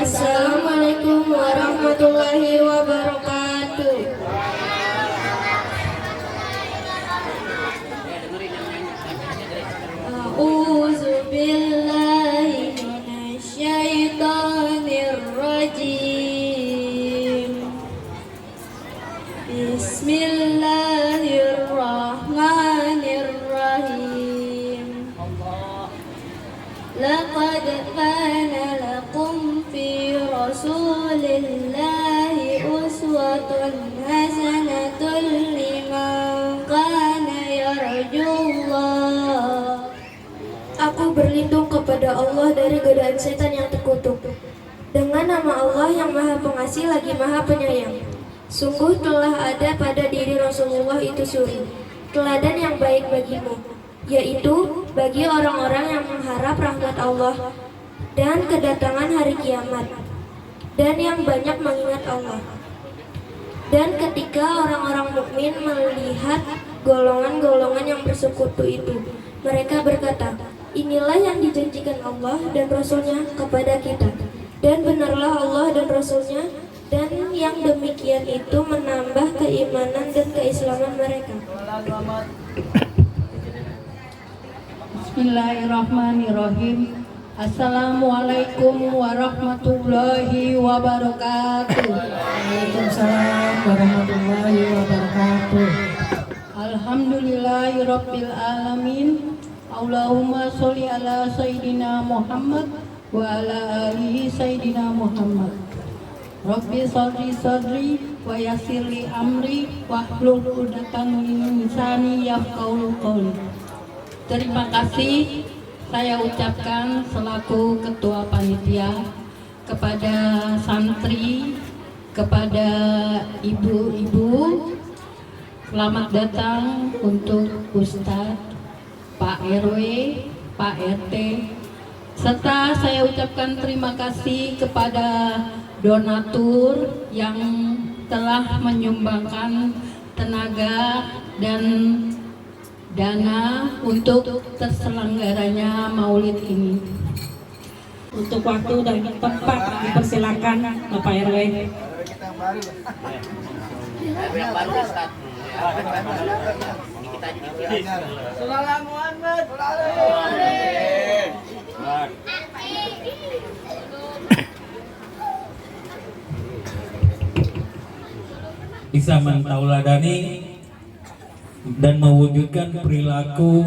Assalamualaikum warahmatullahi wabarakatuh. A'udzu billahi minasyaitonir rajim. Bismillahirrahmanirrahim. Laqad kana lakum fi Rasulillahi uswatun hasanatun liman kana yarjullah. Aku berlindung kepada Allah dari godaan setan yang terkutuk. Dengan nama Allah yang Maha Pengasih lagi Maha Penyayang. Sungguh telah ada pada diri Rasulullah itu suri, teladan yang baik bagimu, yaitu bagi orang-orang yang mengharap rahmat Allah dan kedatangan hari kiamat, dan yang banyak mengingat Allah. Dan ketika orang-orang mukmin melihat golongan-golongan yang bersekutu itu, mereka berkata, inilah yang dijanjikan Allah dan Rasulnya kepada kita. Dan benarlah Allah dan Rasulnya, dan yang demikian itu menambah keimanan dan keislaman mereka. Bismillahirrahmanirrahim. Assalamualaikum warahmatullahi wabarakatuh. Waalaikumsalam warahmatullahi wabarakatuh. Alhamdulillahirabbil alamin. Allahumma sholli ala sayyidina Muhammad wa ala alihi sayyidina Muhammad. Rabbi sholli sadri wa yassirli amri wahlul 'uqdatam min lisani yafqahu qawli. Terima kasih saya ucapkan selaku ketua panitia kepada santri, kepada ibu-ibu. Selamat datang untuk Ustadz, Pak RW, Pak RT, serta saya ucapkan terima kasih kepada donatur yang telah menyumbangkan tenaga dan dana untuk terselenggaranya maulid ini. Untuk waktu dan tempat dipersilakan Bapak RW. Salam Muhammad. Bisa mentauladani dan mewujudkan perilaku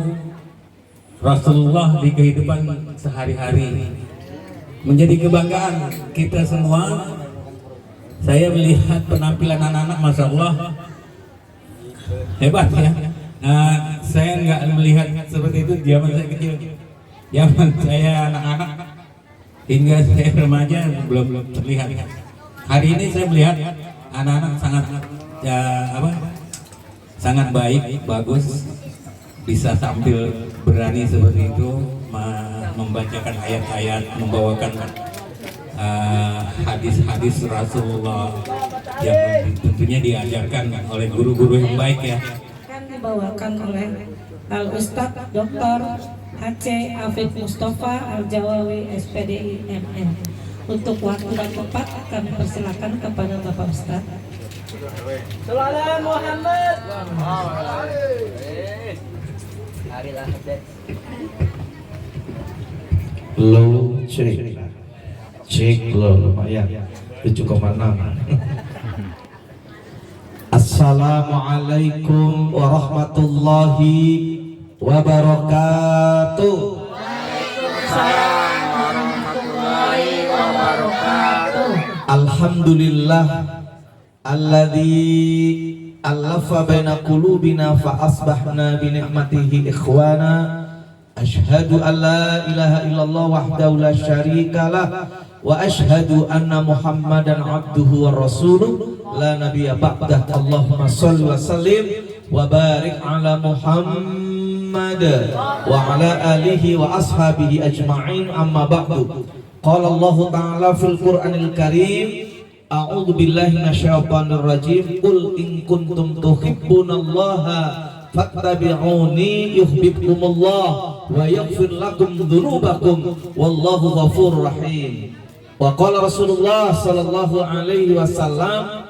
Rasulullah di kehidupan sehari-hari menjadi kebanggaan kita semua. Saya melihat penampilan anak-anak, Masya Allah, hebat ya. Saya nggak melihat seperti itu zaman saya kecil, zaman saya anak-anak hingga saya remaja belum terlihat. Hari ini saya melihat anak-anak sangat baik, bagus, bisa tampil berani seperti itu, membacakan ayat-ayat, membawakan hadis-hadis Rasulullah yang tentunya diajarkan oleh guru-guru yang baik ya. Akan dibawakan oleh Al Ustadz Dr. HC Afif Mustafa Al-Jawawi SPDI MM. Untuk waktu dan tempat kami persilakan kepada Bapak Ustadz. Salam Muhammad. Low cek low lumayan 7,6. Assalamualaikum warahmatullahi wabarakatuh. Waalaikumsalam warahmatullahi wabarakatuh. Alhamdulillah alladzi allafa baina qulubina fa asbahna bi ni'matihi ikhwana. Ashhadu an la ilaha illallah wahdahu la syarikalah wa ashhadu anna Muhammadan abduhu wa rasuluh la nabiyya ba'dah. Allahumma shalli wa sallim wa barik ala Muhammad wa ala alihi wa ashabihi ajma'in, amma ba'du. Qala Allah ta'ala fil Qur'anil Karim, a'udzu billahi minasyaitonir rajim, qul in kuntum tuhibbunallaha fattabi'uni yuhibbukumullah wa yaghfir lakum dzunubakum wallahu ghafurur rahim. Wa qala Rasulullah sallallahu alaihi wasallam,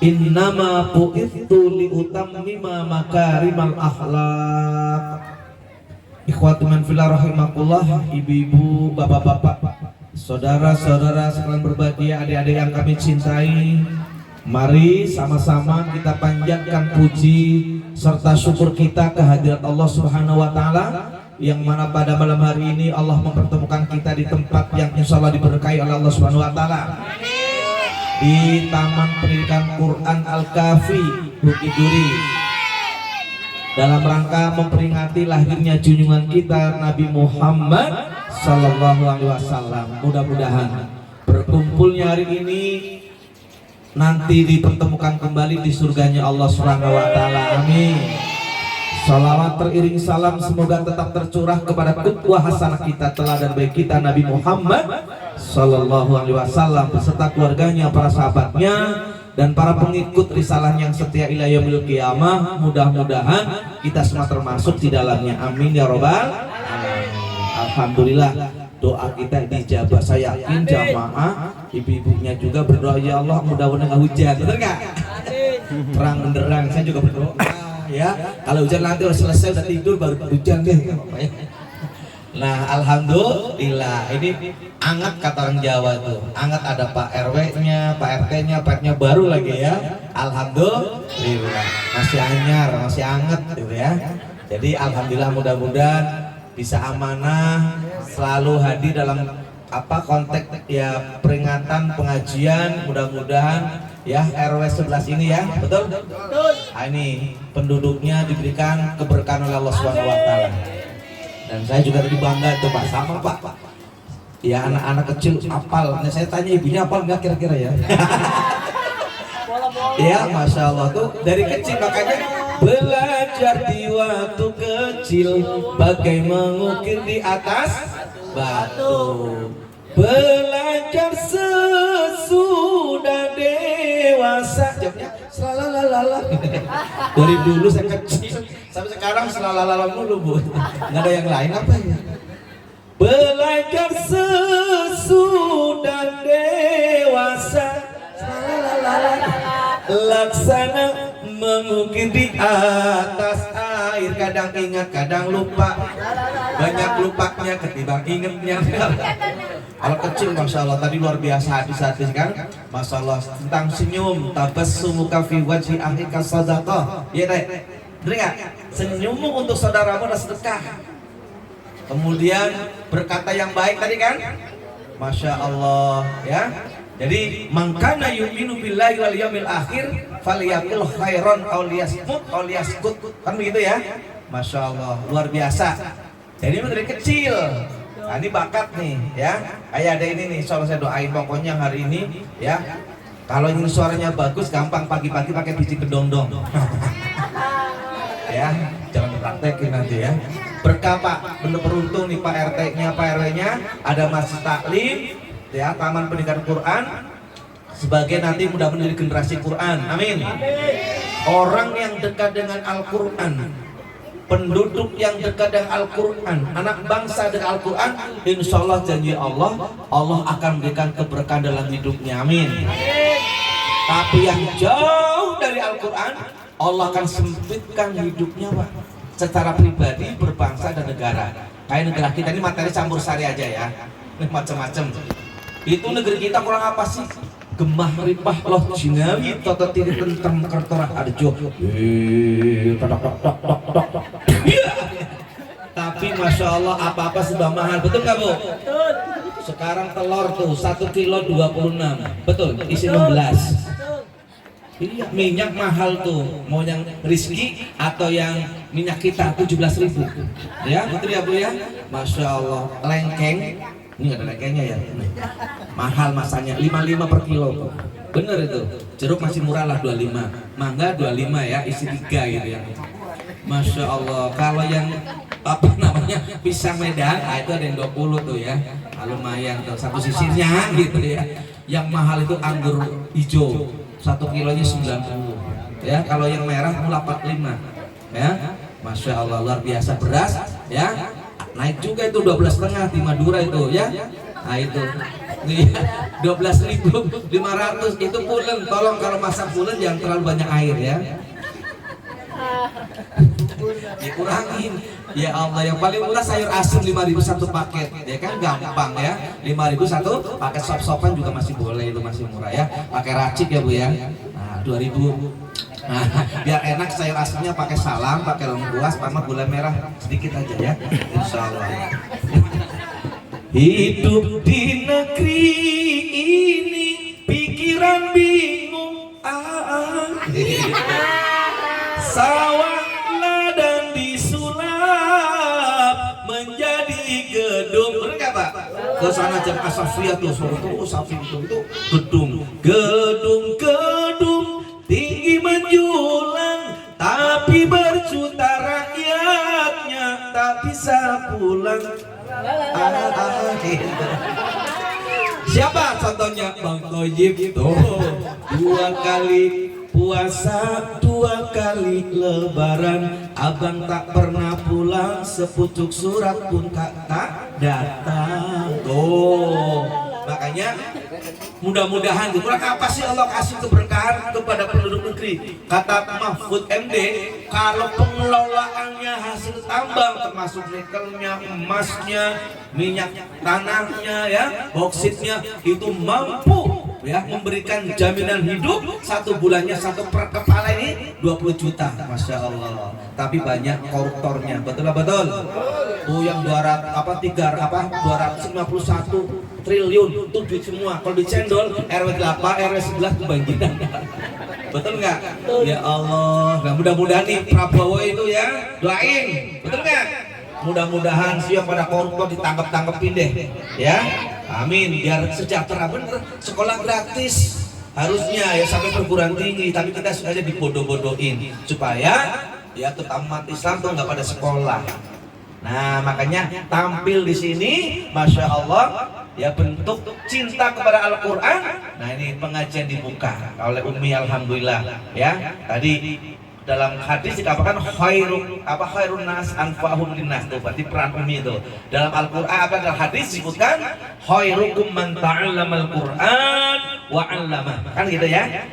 innama bu'ithu liutammima makarimal akhlaq. Ikhwati man fillah rahimakumullah, ibu-ibu, bapak-bapak, saudara-saudara sekalian berbahagia, adik-adik yang kami cintai, mari sama-sama kita panjatkan puji serta syukur kita kehadirat Allah Subhanahu wa taala, yang mana pada malam hari ini Allah mempertemukan kita di tempat yang insya Allah diberkahi oleh Allah Subhanahu wa taala, di Taman Pendidikan Quran Al-Kafi Bukit Duri, dalam rangka memperingati lahirnya junjungan kita Nabi Muhammad Sallallahu Alaihi Wasallam. Mudah-mudahan berkumpulnya hari ini nanti dipertemukan kembali di surganya Allah Subhanahu wa taala. Amin. Salawat teriring salam semoga tetap tercurah kepada qudwah hasanah kita, teladan baik kita Nabi Muhammad Sallallahu Alaihi Wasallam beserta keluarganya, para sahabatnya, dan para pengikut risalah yang setia ila yaumil qiyamah. Mudah-mudahan kita semua termasuk di dalamnya. Amin ya robbal alamin. Alhamdulillah, doa kita dijabah. Saya yakin jamaah ibu-ibunya juga berdoa, ya Allah mudah-mudahan hujan, betul nggak? Terang benderang. Saya juga berdoa ya, kalau hujan nanti udah selesai udah tidur baru hujan deh. Nah alhamdulillah, ini anget kata orang Jawa tuh, anget, ada Pak RW-nya, Pak RT-nya, Pak nya baru lagi ya. Alhamdulillah masih anyar, masih anget gitu ya. Jadi alhamdulillah, mudah-mudahan bisa amanah, selalu hadir dalam konteks ya peringatan pengajian. Mudah-mudahan ya RW 11 ini ya, betul? Nah, ini penduduknya diberikan keberkahan oleh Allah Subhanahu wa taala. Dan saya juga tadi bangga tuh Pak, sama Pak. Ya anak-anak kecil apal. Nah, saya tanya ibunya apal nggak kira-kira ya? Ya Masya Allah tuh dari kecil, makanya belajar di waktu kecil bagai mengukir di atas batu, belajar sesudah dewasa. Jamnya selalalala. Dari dulu saya kecil sampai sekarang selalalala mulu Bu, nggak ada yang lain apa ya? Belajar sesudah dewasa, laksana mengukir di atas air. Kadang ingat, kadang lupa, banyak lupanya ketimbang ingetnya. Kalau kecil Masya Allah tadi luar biasa hadis-hadis kan, Masya Allah tentang senyum, tabassumuka fi wajhi akhika sadaqah. Ya Dek, bener nggak? Senyummu untuk saudaramu adalah sedekah. Kemudian berkata yang baik tadi kan, Masya Allah ya. Jadi mangkana yu'minu billahi wal yaumil akhir falyaqul khairan aw liyasmut aw liyaskut, kan begitu ya. Masya Allah luar biasa. Jadi dari kecil, nah, ini bakat nih ya. Kayak ada ini nih, soal saya doain pokoknya hari ini ya. Kalau ingin suaranya bagus, gampang pagi-pagi pakai biji kedondong. Ya, jangan praktekin nanti ya. Berkah Pak, bener beruntung nih Pak RT-nya, Pak RW-nya, ada masjid taklim ya, Taman Pendidikan Quran, sebagai nanti mudah-mudahan menjadi generasi Quran. Amin. Orang yang dekat dengan Al-Quran, penduduk yang dekat dengan Al-Quran, anak bangsa dengan Al-Quran, insya Allah janji Allah, Allah akan memberikan keberkahan dalam hidupnya. Amin. Tapi yang jauh dari Al-Quran, Allah akan sempitkan hidupnya Pak, secara pribadi, berbangsa dan negara. Kayak negara kita ini materi campur sari aja ya, macam-macam. Itu negeri kita kurang apa sih? Gemah ripah loh jinawi toto tiri tentang kertora arjo. Tapi Masya Allah apa-apa sudah mahal, betul nggak Bu? Sekarang telur tuh 1 kilo 26, betul, isi 16. Iya, minyak mahal tuh, mau yang Rizki atau yang minyak kita 17.000. Ya, betul ya Bu ya? Masya Allah, lengkeng. Ini ada lengkengnya ya, mahal masanya 55 per kilo. Bener itu, jeruk masih murah lah 25, mangga 25 ya, isi 3 gitu ya. Masya Allah, kalau yang apa namanya pisang Medan, nah itu ada yang 20 tuh ya, lumayan tuh, satu sisirnya gitu ya. Yang mahal itu anggur hijau, 1 kilonya 90 ya, kalau yang merah 45 ya. Masya Allah luar biasa. Beras ya naik juga itu 12,5 di Madura itu ya. Nah itu 12.500 itu pulen. Tolong kalau masak pulen jangan terlalu banyak air ya. Dikurangin. Ya Allah, yang paling murah sayur asem 5.000 satu paket. Ya kan gampang ya. 5.000 satu paket sop-sopan juga masih boleh, itu masih murah ya. Pakai racik ya Bu ya. Nah, 2.000. Nah, biar enak sayur asemnya pakai salam, pakai lengkuas, sama gula merah sedikit aja ya. Insya Allah. Hidup di negeri ini pikiran bingung. Sawah ladang disulap menjadi gedung. Bener nggak Pak? Ke sana jam Asafiyah tuh, itu gedung, gedung tinggi menjulang, tapi berjuta rakyatnya tak bisa pulang. Siapa contohnya? Bang Tojib tuh 2 kali puasa, 2 kali lebaran, abang tak pernah pulang, sepucuk surat pun tak datang. Tuh makanya mudah-mudahan kurang apa sih Allah kasih keberkahan kepada penduduk negeri. Kata Mahfud MD, kalau pengelolaannya hasil tambang termasuk nikelnya, emasnya, minyak tanahnya ya, bauksit,nya itu mampu ya memberikan jaminan hidup 1 bulannya 1 per kepala ini 20 juta, Masya Allah. Tapi banyak koruptornya, betul betul. Tuh yang 251 triliun itu duit semua. Kalau dicendol RW 8, RW 11 kebanjiran. Betul nggak? Ya Allah. Nah, mudah-mudahan nih Prabowo itu ya doain, betul nggak? Mudah-mudahan siapa pada koruptor ditangkap-tangkepin deh, ya. Amin. Biar sejahtera bener. Sekolah gratis harusnya ya sampai perguruan tinggi. Tapi kita sengaja dibodoh-bodohin supaya ya terutama umat Islam tuh nggak pada sekolah. Nah makanya tampil di sini, Masya Allah ya bentuk cinta kepada Al-Quran. Nah ini pengajian dibuka oleh Umi, alhamdulillah ya. Tadi dalam hadis dikatakan khairun nas anfa'uhum linnas, tuh berarti peran Umi itu dalam Al-Quran. Apa dalam hadis disebutkan khairukum man ta'allamal Quran wa 'allama, kan gitu ya.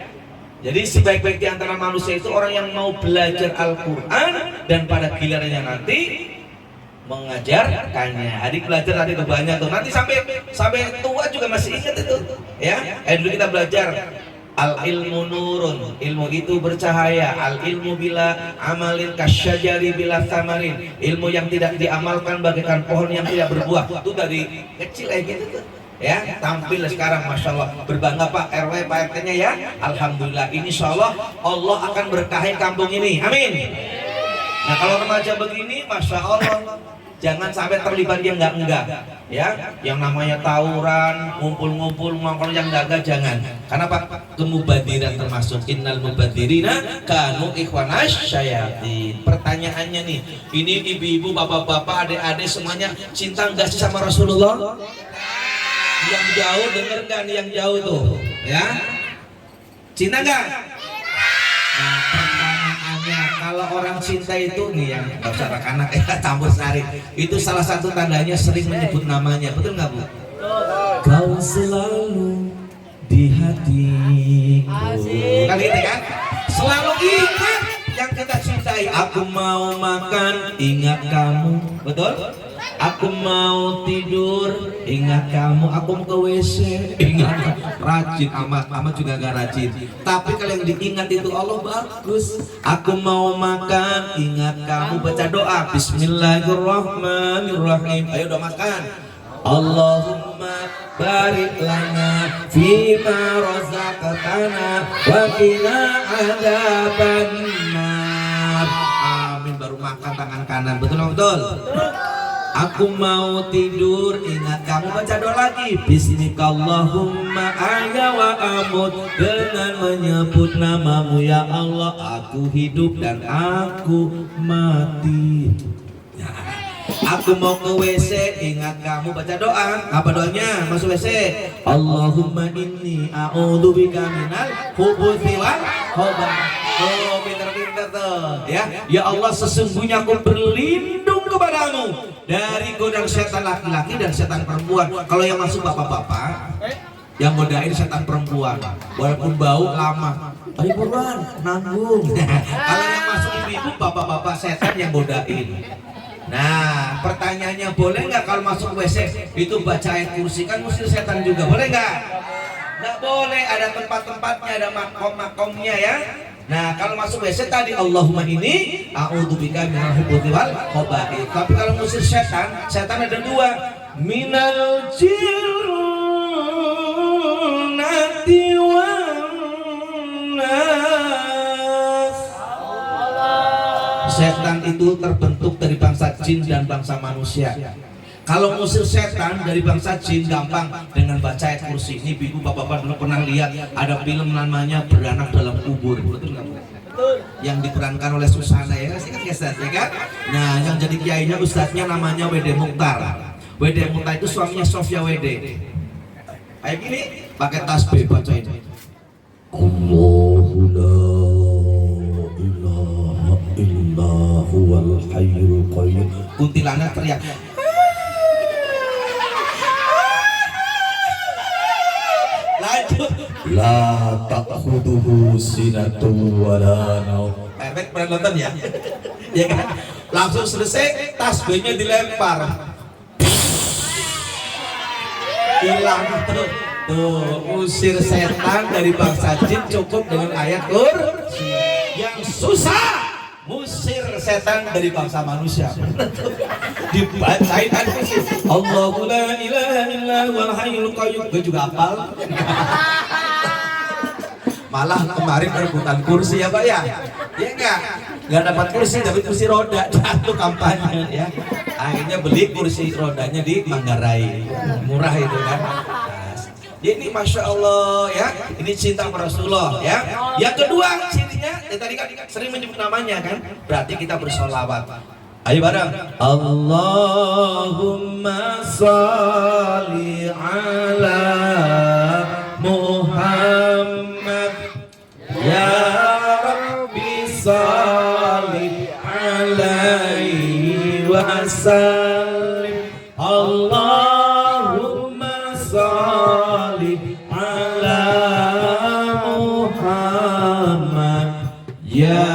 Jadi sebaik-baik di antara manusia itu orang yang mau belajar Al-Quran dan pada gilirannya nanti mengajarkannya. Adik belajar tadi itu banyak tuh. Nanti sampai tua juga masih ingat itu. Ya, dulu kita belajar al ilmu nurun, ilmu itu bercahaya. Al ilmu bila amalin kasyajari bila samarin, ilmu yang tidak diamalkan bagaikan pohon yang tidak berbuah. Itu dari kecil gitu tuh. Ya, tampil sekarang, Masya Allah. Berbangga Pak RW, Pak RT-nya ya. Alhamdulillah, insya Allah Allah akan berkahi kampung ini. Amin. Nah kalau remaja begini, Masya Allah, jangan sampai terlibat yang enggak ya, yang namanya tawuran, ngumpul-ngumpul, ngongkol yang enggak, jangan. Karena Pak, kemubadiran termasuk innal mubadirina kanu ikhwanash syayatin. Pertanyaannya nih, ini ibu-ibu, bapak-bapak, adik-adik semuanya cinta enggak sih sama Rasulullah? Yang jauh denger kan, yang jauh tuh ya, cinta enggak? Nah, pertanyaannya, kalau orang cinta itu nih yang nggak usah anak-anak campur sari, itu salah satu tandanya sering menyebut namanya, betul nggak Bu? Kau selalu di hatiku, kan gitu kan? Selalu ingat yang kita cintai. Aku mau makan, ingat kamu, betul? Aku mau tidur, ingat kamu. Aku mau ke WC, ingat. Rajin amat juga gak rajin. Tapi kalau yang diingat itu Allah, bagus. Aku mau makan, ingat kamu. Baca doa Bismillahirrahmanirrahim. Ayo doa makan. Allahumma barik lana fima razaqtana wa qina adzabannar. Amin. Baru makan tangan kanan, betul? Aku mau tidur, ingat kamu. Baca doa lagi Bismikallahumma ahya wa amut, dengan menyebut namamu ya Allah aku hidup dan aku mati. Aku mau ke WC, ingat kamu. Baca doa. Apa doanya? Masuk WC. Allahumma inni a'udzubika minal khubuthi wal khaba'ith. Oh, pinter-pinter tuh ya. Ya Allah, sesungguhnya aku berlindung kepadamu dari godaan setan laki-laki dan setan perempuan. Kalau yang masuk bapak-bapak, Yang godain setan perempuan, walaupun bau lama. Ayo buruan, nanggung. Kalau yang masuk ibu-ibu, bapak-bapak setan yang godain. Nah, pertanyaannya boleh nggak kalau masuk WC itu baca ayat kursi, kan ngusir setan juga, boleh nggak? Nggak boleh, ada tempat-tempatnya, ada makom-makomnya ya. Nah, kalau masuk WC tadi Allahumma ini a'udzubika minal khubuthi wal khaba'ith. Tapi kalau ngusir setan, setan ada dua, minal jinnati wan nas. Setan itu terbentuk dari bangsa jin dan bangsa manusia. Kalau ngusir setan dari bangsa jin gampang dengan baca ayat kursi. Ini ibu bapak-bapak dulu pernah lihat ada film namanya Beranak Dalam Kubur, betul nggak? Yang diperankan oleh Susana ya, ya kan? Nah, yang jadi kiainya ustadznya namanya Wede Mukhtar. Wede Mukhtar itu suaminya Sofia Wede. Kayak gini, pakai tasbih bacain. Allahu la ilaha illa huwal hayyul qayyum. Kuntilanak teriak. Lanjut. La ta'khuduhu sinatun wa la naum. Efek pernah nonton ya? Ya kan? Langsung selesai, tasbihnya dilempar. Hilang terus. Tuh, usir setan dari bangsa jin cukup dengan ayat kursi. Yang susah musir setan dari bangsa manusia. Dibacain ayat kursi. Allahu la ilaha illa huwal hayyul qayyum. Gue juga hafal. Malah kemarin rebutan kursi ya Pak ya? Iya nggak dapat kursi, dapat kursi roda, jatuh kampanye ya. Akhirnya beli kursi rodanya di Manggarai, murah itu kan. Ini Masya Allah ya, ini cinta Rasulullah ya. Yang kedua cirinya, tadi kan sering menyebut namanya kan, berarti kita bersolawat. Ayo bareng. Allahumma sholli ala Muhammad ya Rabbi sholli alaihi wasallim. Allahumma sholli ala Muhammad ya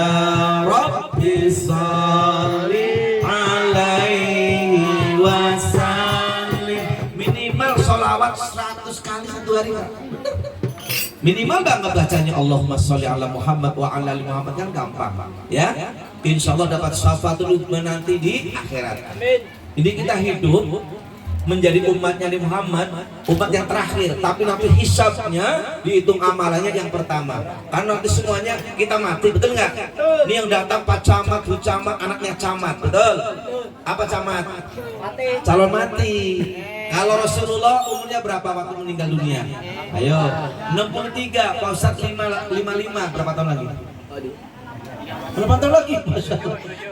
Rabbi sholli alaihi wasallim. Minimal sholawat 100 kali satu hari Pak. Minimal nggak ngebacanya Allahumma sholli ala Muhammad wa ala ali Muhammad kan gampang ya. Insya Allah dapat syafaatul udzma nanti di akhirat. Ini kita hidup menjadi umatnya di Muhammad, umat yang terakhir, tapi nanti hisabnya dihitung amalannya yang pertama. Karena nanti semuanya kita mati, betul nggak? Ini yang datang Pak Camat, Bu Camat, anaknya Camat, betul? Apa Camat? Mati. Calon mati. Kalau Rasulullah umurnya berapa waktu meninggal dunia? Ayo, 63, Pak Ustadz 55, berapa tahun lagi? Berapa tahun lagi?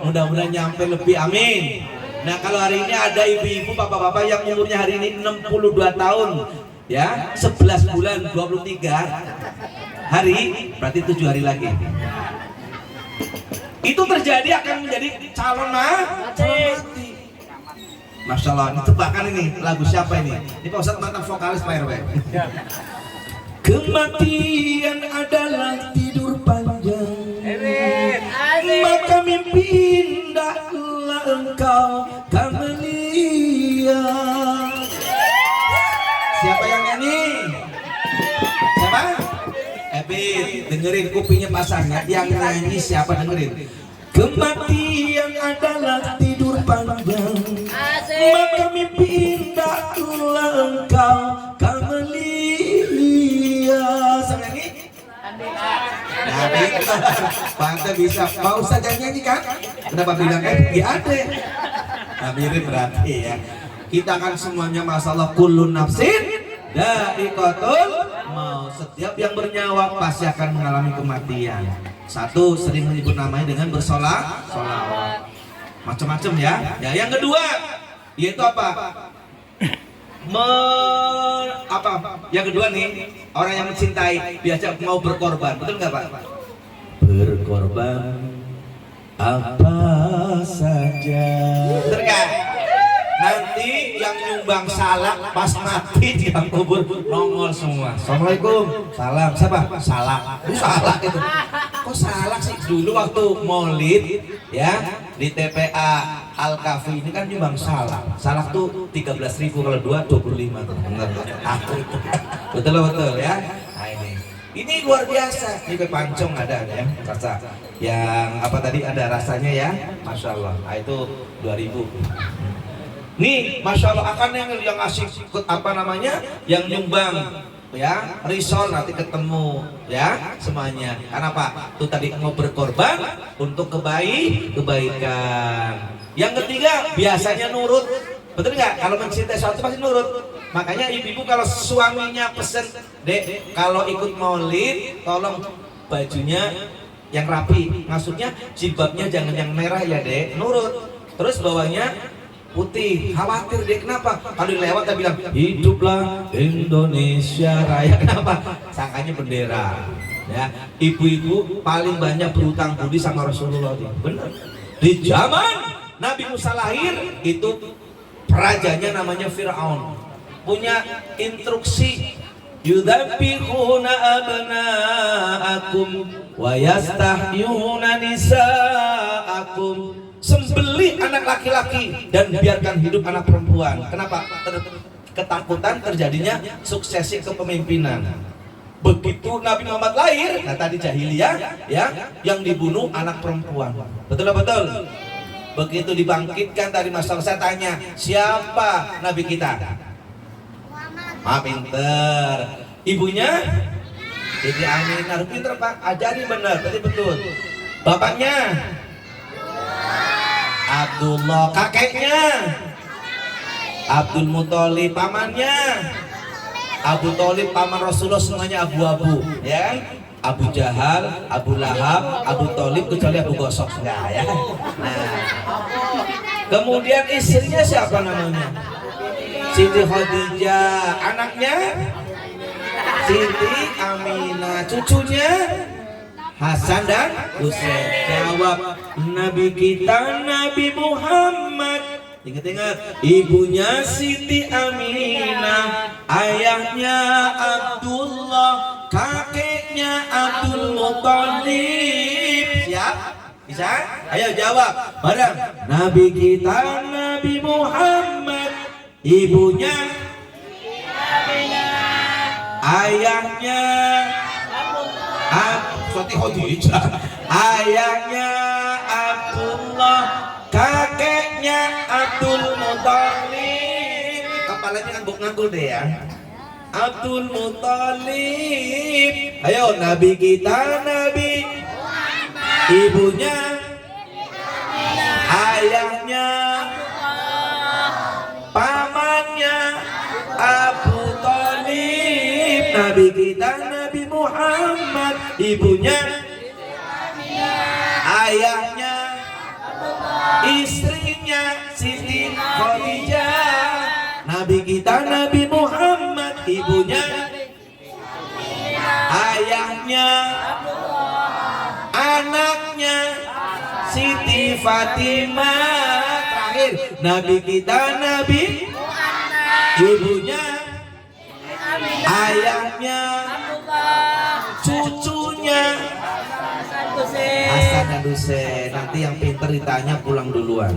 Mudah-mudahan nyampe lebih, amin. Nah kalau hari ini ada ibu-ibu, bapak-bapak yang umurnya hari ini 62 tahun ya, 11 bulan 23 hari, berarti 7 hari lagi. Itu terjadi akan menjadi calon mati. Masya Allah, ini tebakan ini, lagu siapa ini? Ini Pak Ustadz mantan vokalis Pak RW. Kematian adalah tidur panjang, maka mimpi indahlah engkau Kamelia. Siapa yang nyanyi? Siapa? Dengerin kupingnya pasangnya. Yang nyanyi siapa, dengerin. Kematian adalah tidur panjang, maka mimpi indahlah engkau Kamelia. Sama nyanyi? Nah, Pantai bisa. Pak Ustadz yang nyanyi kan? Kenapa bilang ya ada? Nah, mirip berarti ya. Kita kan semuanya masalah kullu nafsin dha'iqatul maut. Setiap yang bernyawa pasti akan mengalami kematian. Satu, sering menyebut namanya dengan bersolawat. Macam-macam ya. Ya, yang kedua yaitu apa? Yang kedua nih, orang yang mencintai biasa mau berkorban, betul nggak Pak? Berkorban apa saja. Betul nggak? Nanti yang nyumbang salak pas mati di kubur nongol semua. Assalamualaikum. Salam. Siapa? Salak. Salak itu. Kok salak sih? Dulu waktu Maulid ya di TPA Al-Kafi ini kan nyumbang salak. Salak tuh 13.000 kalau 25 tuh. Aku itu. Betul ya. Nah ini luar biasa. Ini pancong ada ya, rasa yang apa tadi ada rasanya ya, masya Allah. Nah, itu 2000. Nih, masya Allah akan yang ngasih apa namanya, yang nyumbang ya, risol nanti ketemu ya semuanya. Karena apa? Tuh tadi mau berkorban untuk kebaikan. Yang ketiga biasanya nurut. Betul nggak? Kalau mencintai sesuatu pasti nurut. Makanya ibu-ibu kalau suaminya pesen, Dek, kalau ikut maulid tolong bajunya yang rapi. Maksudnya jilbabnya jangan yang merah ya, Dek. Nurut. Terus bawahnya putih. Khawatir, Dek, kenapa? Kalau lewat dia bilang, hiduplah Indonesia Raya. Kenapa? Sangkanya bendera. Ya, ibu-ibu paling banyak berutang budi sama Rasulullah. Benar. Di zaman Nabi Musa lahir itu rajanya namanya Fir'aun. Punya instruksi yudzabihuna abna'akum wa yastahyuna nisa'akum, sembelih anak laki-laki dan biarkan hidup anak perempuan. Kenapa? Ketakutan terjadinya suksesi kepemimpinan. Begitu Nabi Muhammad lahir, nah tadi jahiliyah ya, yang dibunuh anak perempuan. Betul. Begitu dibangkitkan tadi masalah, saya tanya, siapa Nabi kita? Pinter. Ibunya Siti Aminah, pinter Pak, ajari benar, tadi betul. Bapaknya Abdullah, kakeknya Abdul Muthalib, pamannya Abu Thalib, paman Rasulullah semuanya abu-abu ya. Abu Jahal, Abu Lahab, Abu Thalib kecuali Abu Gosok enggak ya. Nah, kemudian istrinya siapa namanya? Siti Khadijah, anaknya Siti Aminah, cucunya Hasan dan Husain. Jawab Nabi kita Nabi Muhammad. Ingat-ingat, ibunya Siti Aminah, ayahnya Abdullah, kakeknya Abdul Muthalib. Siap? Bisa? Ayo jawab. Bareng. Nabi kita Nabi Muhammad, ibunya ayahnya Siti Khadijah, ayahnya Abdullah, kakeknya Abdul Muthalib. Kepalanya ngangguk-ngangguk deh ya. Abdul Muthalib. Ayo Nabi kita Nabi ibunya ayahnya pamannya Abu Thalib. Nabi kita Nabi Muhammad, ibunya ayahnya istrinya Siti Khadijah. Nabi kita Nabi Muhammad, ibunya ayahnya anaknya Siti Fatimah. Terakhir Nabi kita Nabi ibunya ayahnya cucunya Hasan dan Husain. Nanti yang pinter ditanya pulang duluan,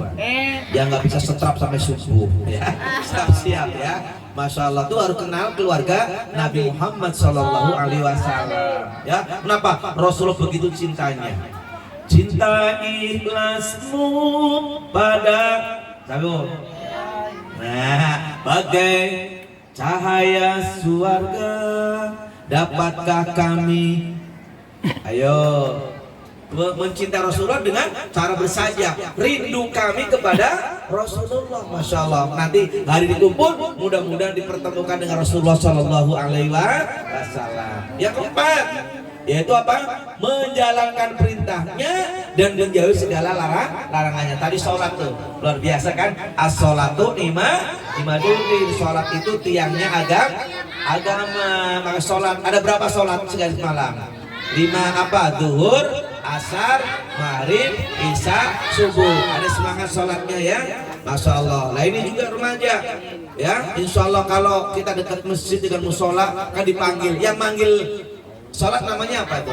yang nggak bisa setrap sampai subuh ya. Siap ya. Masya Allah, tuh harus kenal keluarga Nabi Muhammad Sallallahu Alaihi Wasallam ya. Kenapa Rasulullah begitu cintanya? Cinta ikhlasmu pada kamu, nah bagai cahaya surga, dapatkah kami ayo mencintai Rasulullah dengan cara bersajak, rindu kami kepada Rasulullah. Masya Allah, nanti hari dikumpul mudah-mudahan dipertemukan dengan Rasulullah Sallallahu Alaihi Wasallam. Yang keempat yaitu apa? Menjalankan perintahnya dan menjauhi segala larangannya. Tadi sholat tuh luar biasa kan? As-sholatu imaduddin. Sholat itu tiangnya agama. Maka sholat ada berapa sholat sekali malam? 5 apa? Zuhur, asar, maghrib, isya, subuh. Ada semangat sholatnya ya, masya Allah. Nah ini juga remaja. Ya, insya Allah kalau kita dekat masjid dengan musola kan dipanggil. Yang manggil sholat namanya apa itu?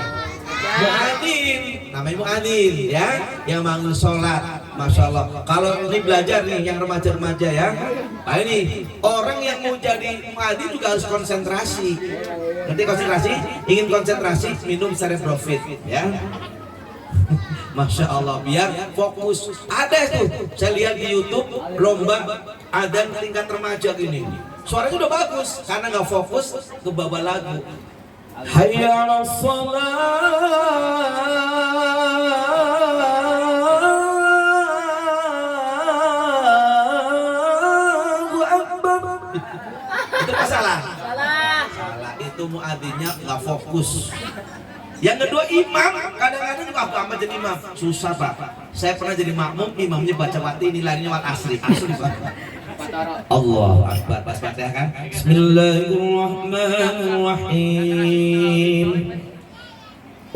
Muadzin, namanya muadzin ya. Yang manggil sholat, masya Allah. Kalau ini belajar nih yang remaja-remaja ya. Nah ini orang yang mau jadi muadzin juga harus konsentrasi. Nanti konsentrasi, ingin konsentrasi minum Cerebrofit ya. Masya Allah, biar fokus. Ada itu, saya lihat di YouTube lomba adzan tingkat remaja gini. Suaranya udah bagus, karena nggak fokus ke bawah lagu. Hayya 'alas Allahu Akbar. Itu masalah. Salah, itu muadzinnya nggak fokus. Yang kedua imam, kadang-kadang juga apa jadi imam susah pak. Saya pernah jadi makmum, imamnya baca wati nilainya wal asri. Asli pak. Allahu Akbar, pas Fatihah kan. Bismillahirrahmanirrahim.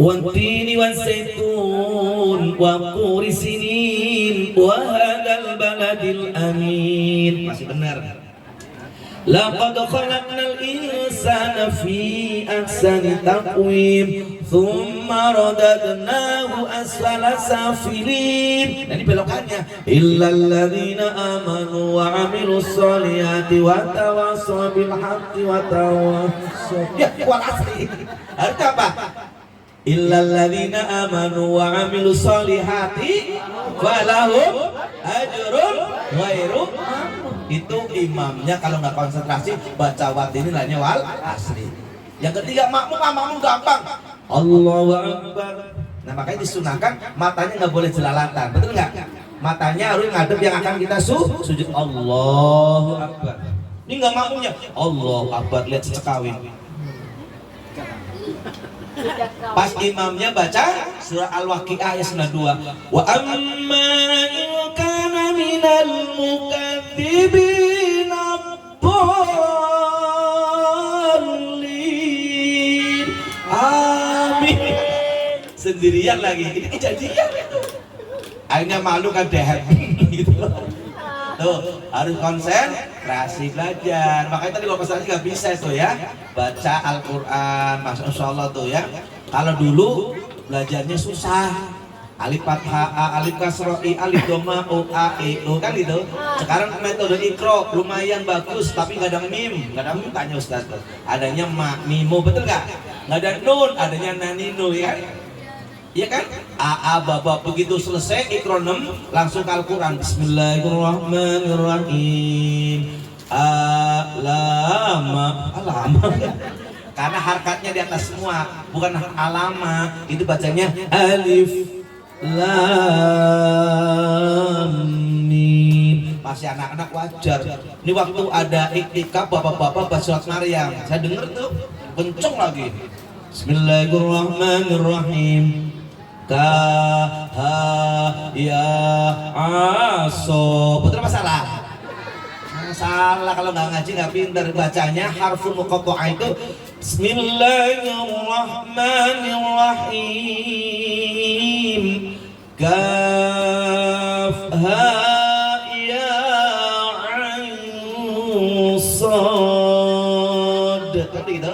Wattini waszaitun wa quri sinin wa hadzal baladil amin. Masih benar. Laqad khalaqnal insana fi ahsani taqwim thumma radadnahu asfala safilin. Nah, ini belokannya. Illal ladzina amanu wa 'amilus sholihati wa tawassaw bil haqqi wa tawassaw. Ya, wal asri. Artinya apa? Illal ladzina amanu wa 'amilus sholihati falahum ajrun ghairu. Itu imamnya kalau nggak konsentrasi baca wat ini lainnya wal asri. Yang ketiga makmum gampang. Allahu Akbar. Nah makanya disunahkan matanya nggak boleh jelalatan, betul nggak? Matanya harus ngadep yang akan kita sujud. Allahu Akbar. Ini nggak makmumnya. Allahu Akbar, lihat secekawin. Pas imamnya baca surah Al-Waqi'ah ayat 92. Wa amma in kana minal mukadzibin ad-dallin. Amin. Sendirian lagi. Ini kejadian itu. Akhirnya malu kan dehem gitu. Tuh, harus konsentrasi belajar. Makanya tadi kalau konsentrasi nggak bisa itu ya. Baca Al-Quran, Masya Allah tuh ya. Kalau dulu belajarnya susah. Alif fathah a, alif kasroh i, alif doma u, a, i, u kan gitu. Sekarang metode ikro lumayan bagus, tapi nggak ada mim. Nggak ada mim tanya Ustaz tuh. Adanya ma, mimo, betul nggak? Nggak ada nun, adanya naninu ya. Iya kan? AA baba begitu selesai ikro 6 langsung ke Al-Quran. Bismillahirrahmanirrahim. Alama. Karena harkatnya di atas semua, bukan alama. Itu bacanya alif lam mim. Masih anak-anak wajar. Ini waktu ada iktikaf bapak-bapak baca surat Maryam. Saya denger tuh kenceng lagi. Bismillahirrahmanirrahim. Ka ha ya aso. Betul apa salah? Salah kalau nggak ngaji nggak pintar. Bacanya harfun muqatta'ah itu Bismillahirrahmanirrahim. Kaf ha ya ain sad. Kan gitu.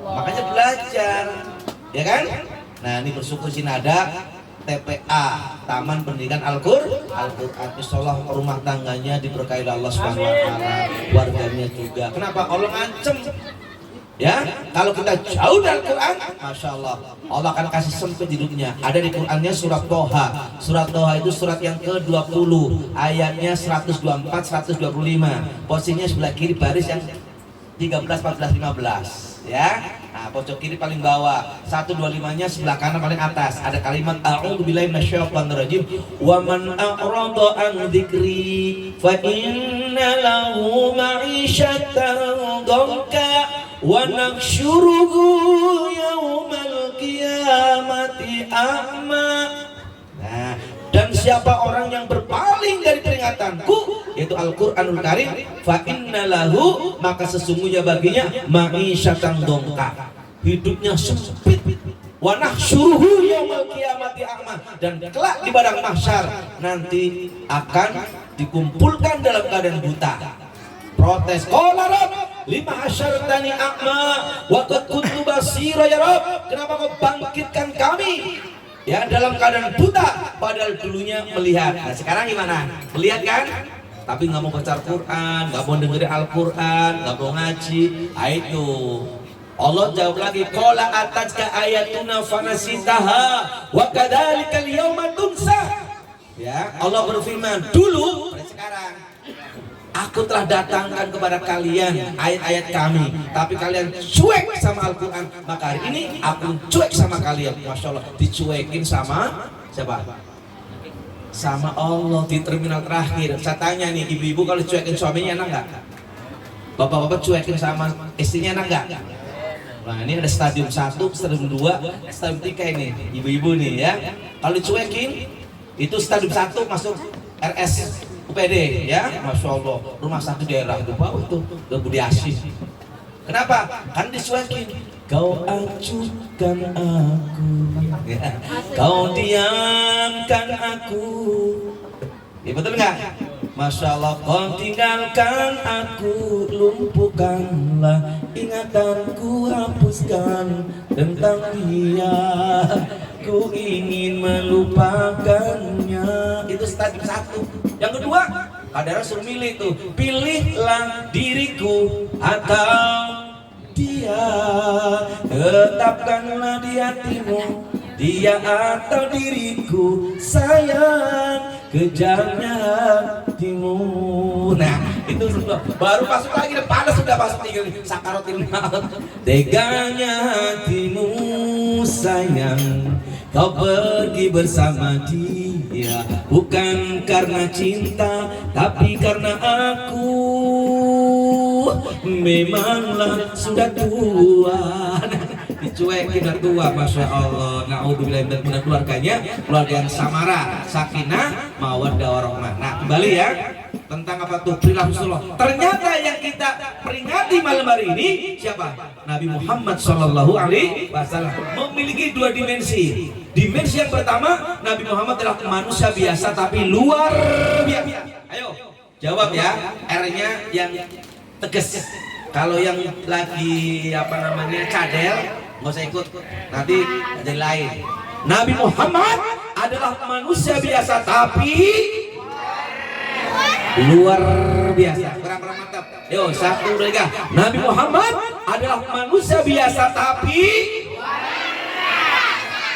Makanya belajar, ya kan? Nah ini bersyukur sini ada TPA, Taman Pendidikan Al-Quran. Insyaallah rumah tangganya diberkahi Allah Subhanahu wa taala, warganya juga. Kenapa? Allah ngancem. Ya, kalau kita jauh dari Al-Quran, Masya Allah, Allah akan kasih sempit hidupnya. Ada di Qurannya surat Toha. Surat Toha itu surat yang ke-20, ayatnya 124, 125. Posisinya sebelah kiri baris yang 13, 14, 15. Ya, nah pojok kiri paling bawah, 125-nya sebelah kanan paling atas. Ada kalimat a'udzubillahi minasyaitonirrajim. Wa man a'rada an dzikri fa inna lahu ma'isyatan dhanka wa nahsyuruhu yaumal qiyamati a'ma. Nah, dan siapa orang yang berpaling dari peringatanku, yaitu Al-Quranul Karim, fa inna lahu, maka sesungguhnya baginya ma'isyatan dongka, hidupnya sempit. Wa nahsyuruhu yaumal qiyamati a'ma, dan kelak di padang mahsyar nanti akan dikumpulkan dalam keadaan buta. protes. Qala Rabb, lima hasyartani a'ma wa qad kuntu basira ya Rabb. Kenapa kau bangkitkan kami ya dalam keadaan buta padahal dulunya melihat. Nah sekarang gimana? Melihat kan? Tapi nggak mau baca Al-Quran, nggak mau dengerin Al-Quran, nggak mau ngaji. Nah, itu Allah jawab lagi, qala atatka ayatuna fanasitaha wa kadzalikal yauma tunsa. Ya, Allah berfirman, dulu pada sekarang aku telah datangkan kepada kalian ayat-ayat kami, tapi kalian cuek sama Al-Quran. Maka hari ini aku cuek sama kalian. Masya Allah, dicuekin sama siapa? Sama Allah di terminal terakhir. Saya tanya nih, ibu-ibu kalau cuekin suaminya enak nggak? Bapak-bapak cuekin sama istrinya enak nggak? Nah ini ada stadium 1, stadium 2, stadium 3 ini, ibu-ibu nih ya. Kalau dicuekin, itu stadium 1 masuk RS UPD ya, Masya Allah, rumah sakit daerah itu bawah itu, ke Budi Asih. Kenapa? Kan dicuekin. Kau acuhkan aku, ya. Kau diamkan aku. Ya betul nggak? Masya Allah, kau tinggalkan aku, lumpuhkanlah ingatanku, hapuskan tentang dia. Ku ingin melupakannya. Itu stadium 1. Yang kedua, ada Rasul milih tuh, pilihlah diriku atau dia, tetapkanlah di hatimu, dia atau diriku, sayang kejarnya hatimu. Nah itu sudah baru masuk lagi, panas sudah masuk tinggal sakaratul maut. Teganya hatimu sayang, kau pergi bersama dia, bukan karena cinta tapi karena aku memanglah sudah tua. Dicuekin udah tua, Masya Allah. Na'udzubillah min keluarganya, keluarga yang samara, sakinah, mawaddah warahmah. Nah kembali ya, tentang apa tuh perilaku Rasulullah. Ternyata yang kita peringati malam hari ini siapa? Nabi Muhammad Shallallahu Alaihi Wasallam memiliki 2 dimensi. Dimensi yang pertama, Nabi Muhammad adalah manusia biasa tapi luar biasa. Ayo jawab ya, R-nya yang tegas. Kalau yang lagi apa namanya cadel, nggak usah ikut, nanti jadi lain. Nabi Muhammad adalah manusia biasa tapi luar biasa. Berapa mantap? Yo 1, 2, 3. Nabi Muhammad adalah manusia biasa tapi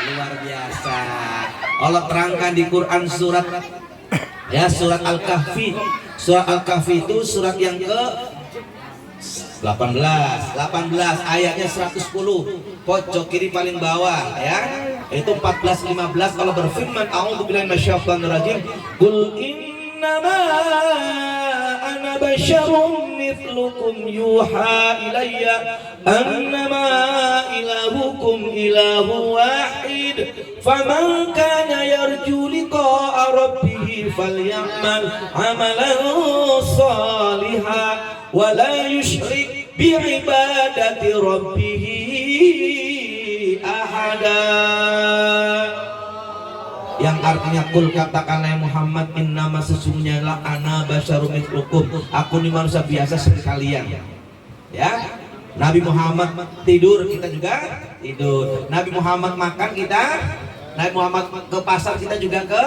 luar biasa. Allah terangkan di Quran surat ya, surat Al-Kahfi. Surat Al-Kahfi itu surat yang ke 18 ayatnya 110, pojok kiri paling bawah ya. Itu 14-15 kalau berfirman, a'udzubillahi minasyaitonir rajim, qul innama ana basyarum mithlukum yuha ilayya annama ilahukum ilahu wahid faman kana yarju liqa'a rabbih falyamal amalan shalihan wa la yusyrik bi'ibadati rabbih ahada. Yang artinya kul katakanlah Muhammad, innama sesungguhnya lah ana basyarum mithlukum, aku ini manusia biasa seperti kalian ya. Nabi Muhammad tidur, kita juga tidur. Nabi Muhammad makan, kita. Nabi Muhammad ke pasar, kita juga ke.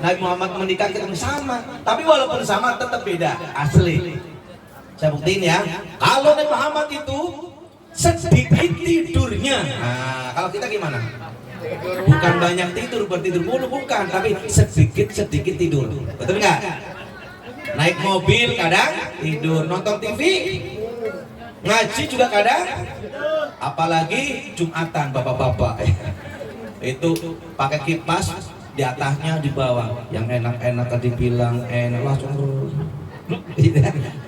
Nabi Muhammad menikah, kita sama. Tapi walaupun sama tetap beda asli. Saya buktiin ya, kalau Nabi Muhammad itu sedikit tidurnya. Nah, kalau kita gimana? Bukan banyak tidur, bertidur mulu, bukan, tapi sedikit tidur. Betul nggak? Naik mobil kadang tidur, nonton TV, ngaji juga kadang, apalagi Jumatan bapak-bapak itu pakai kipas di atasnya, di bawah. Yang enak-enak tadi bilang enak, langsung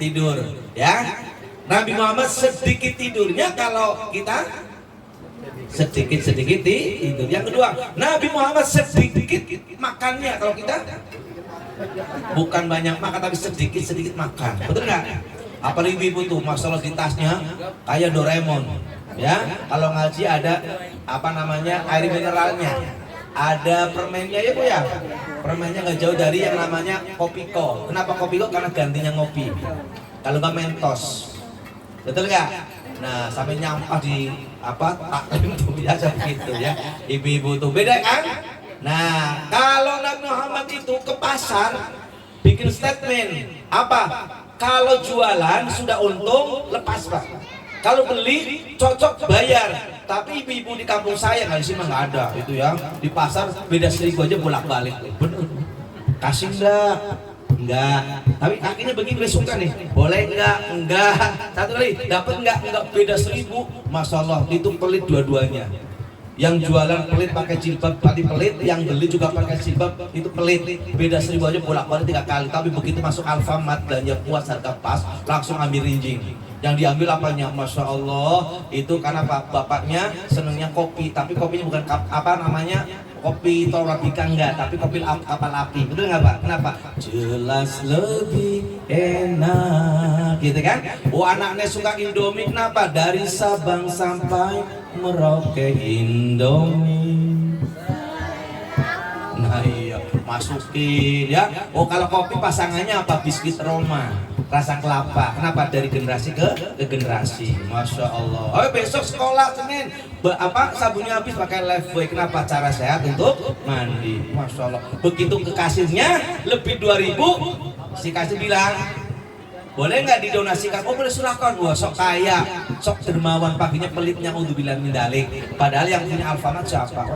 tidur ya. Nabi Muhammad sedikit tidurnya, kalau kita sedikit tidur. Yang kedua, Nabi Muhammad sedikit makannya, kalau kita bukan banyak makan tapi sedikit makan. Betul nggak? Apalagi ibu tuh masalah di tasnya kayak Doraemon ya. Kalau ngaji ada apa namanya air mineralnya, ada permennya ya Bu ya. Permennya nggak jauh dari yang namanya Kopiko. Kenapa Kopiko? Karena gantinya ngopi. kalau nggak Mentos, betul nggak? Nah, sampai nyampah di taklim tuh biasa gitu ya, ibu-ibu tuh beda kan? Nah, kalau Nabi Muhammad itu ke pasar bikin statement apa? Kalau jualan sudah untung lepas Pak, kalau beli cocok bayar. Tapi ibu-ibu di kampung saya nggak sih mah nggak ada itu ya, di pasar beda 1.000 aja bolak-balik. Bener, kasih enggak, tapi kakinya begini gue suka nih, boleh enggak, satu kali dapat enggak, beda 1.000. Masya Allah itu pelit dua-duanya. Yang jualan pelit pakai jilbab, tadi pelit, yang beli juga pakai jilbab itu pelit, beda 1.000 aja bolak-balik 3 kali. Tapi begitu masuk Alfamart belanja puas harga pas langsung ambil rinjing. Yang diambil apanya? Masya Allah itu karena bapaknya senengnya kopi, tapi kopinya bukan kopi Torabika enggak, tapi kopi kapal api. Betul nggak Pak? Kenapa? Jelas lebih enak, gitu kan? Anaknya suka Indomie, kenapa? Dari Sabang sampai Merauke Indomie. Nah iya, masukin ya. Kalau kopi pasangannya apa? Biskuit Roma, rasa kelapa. Kenapa? Dari generasi ke generasi. Masya Allah. Besok sekolah Senin sabunnya habis pakai Lifebuoy. Kenapa? Cara sehat untuk mandi. Masya Allah. Begitu ke kasirnya lebih 2.000, si kasir bilang boleh nggak didonasikan? Oh boleh, silahkan. Wah sok kaya, sok dermawan, paginya pelitnya udzubillah min dalik. Padahal yang punya Alfamart siapa?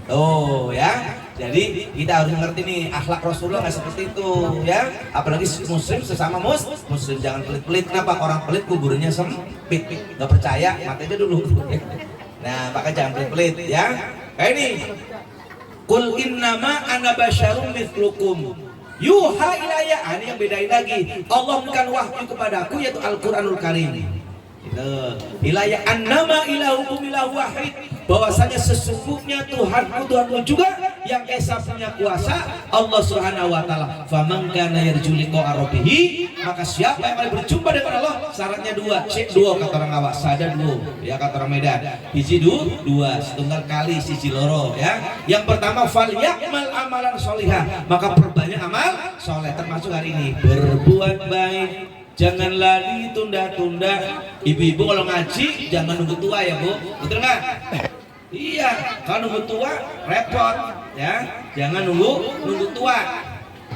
Oh ya, jadi kita harus ngerti nih akhlak Rasulullah nggak seperti itu ya. Apalagi muslim sesama muslim jangan pelit-pelit. Kenapa? Orang pelit kuburnya sempit. Nggak percaya mati aja dulu. Nah maka jangan pelit-pelit ya. Kayak ini, Qul innama ana basyarum mithlukum yuha ilayya. Ini yang bedain lagi. Allah bukan wahyu kepadaku yaitu Al-Qur'anul Karim. Ilayya annama ilahukum ilahu wahid, bahwasanya sesungguhnya Tuhanmu juga yang esa punya kuasa, Allah Subhanahu wa taala. Faman kana yarju liqa rabbih, maka siapa yang mau berjumpa dengan Allah, syaratnya dua kata orang Awak, sadar dulu ya kata orang Medan. Hiji dua, setunggal kali siji loro ya. Yang pertama fal yakmal amalan sholihah, maka perbanyak amal soleh, termasuk hari ini berbuat baik. Janganlah ditunda-tunda. Ibu-ibu kalau ngaji jangan nunggu tua ya Bu, betul nggak? Iya, kalau nunggu tua repot ya. Jangan nunggu tua.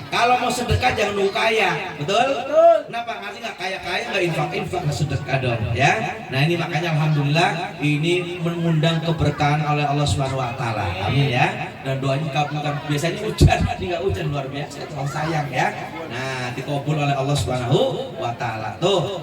Kalau mau sedekah jangan nunggu kaya, betul? Kenapa? Ngasih nggak kaya-kaya nggak infak nggak sedekah dong ya. Nah ini makanya alhamdulillah ini mengundang keberkahan oleh Allah Subhanahu Wa Taala. Amin ya. Dan doanya kabulkan. Biasanya hujan, ini nggak hujan, luar biasa. Kalau sayang ya. Nah dikabul oleh Allah Subhanahu Wa Taala. Tuh.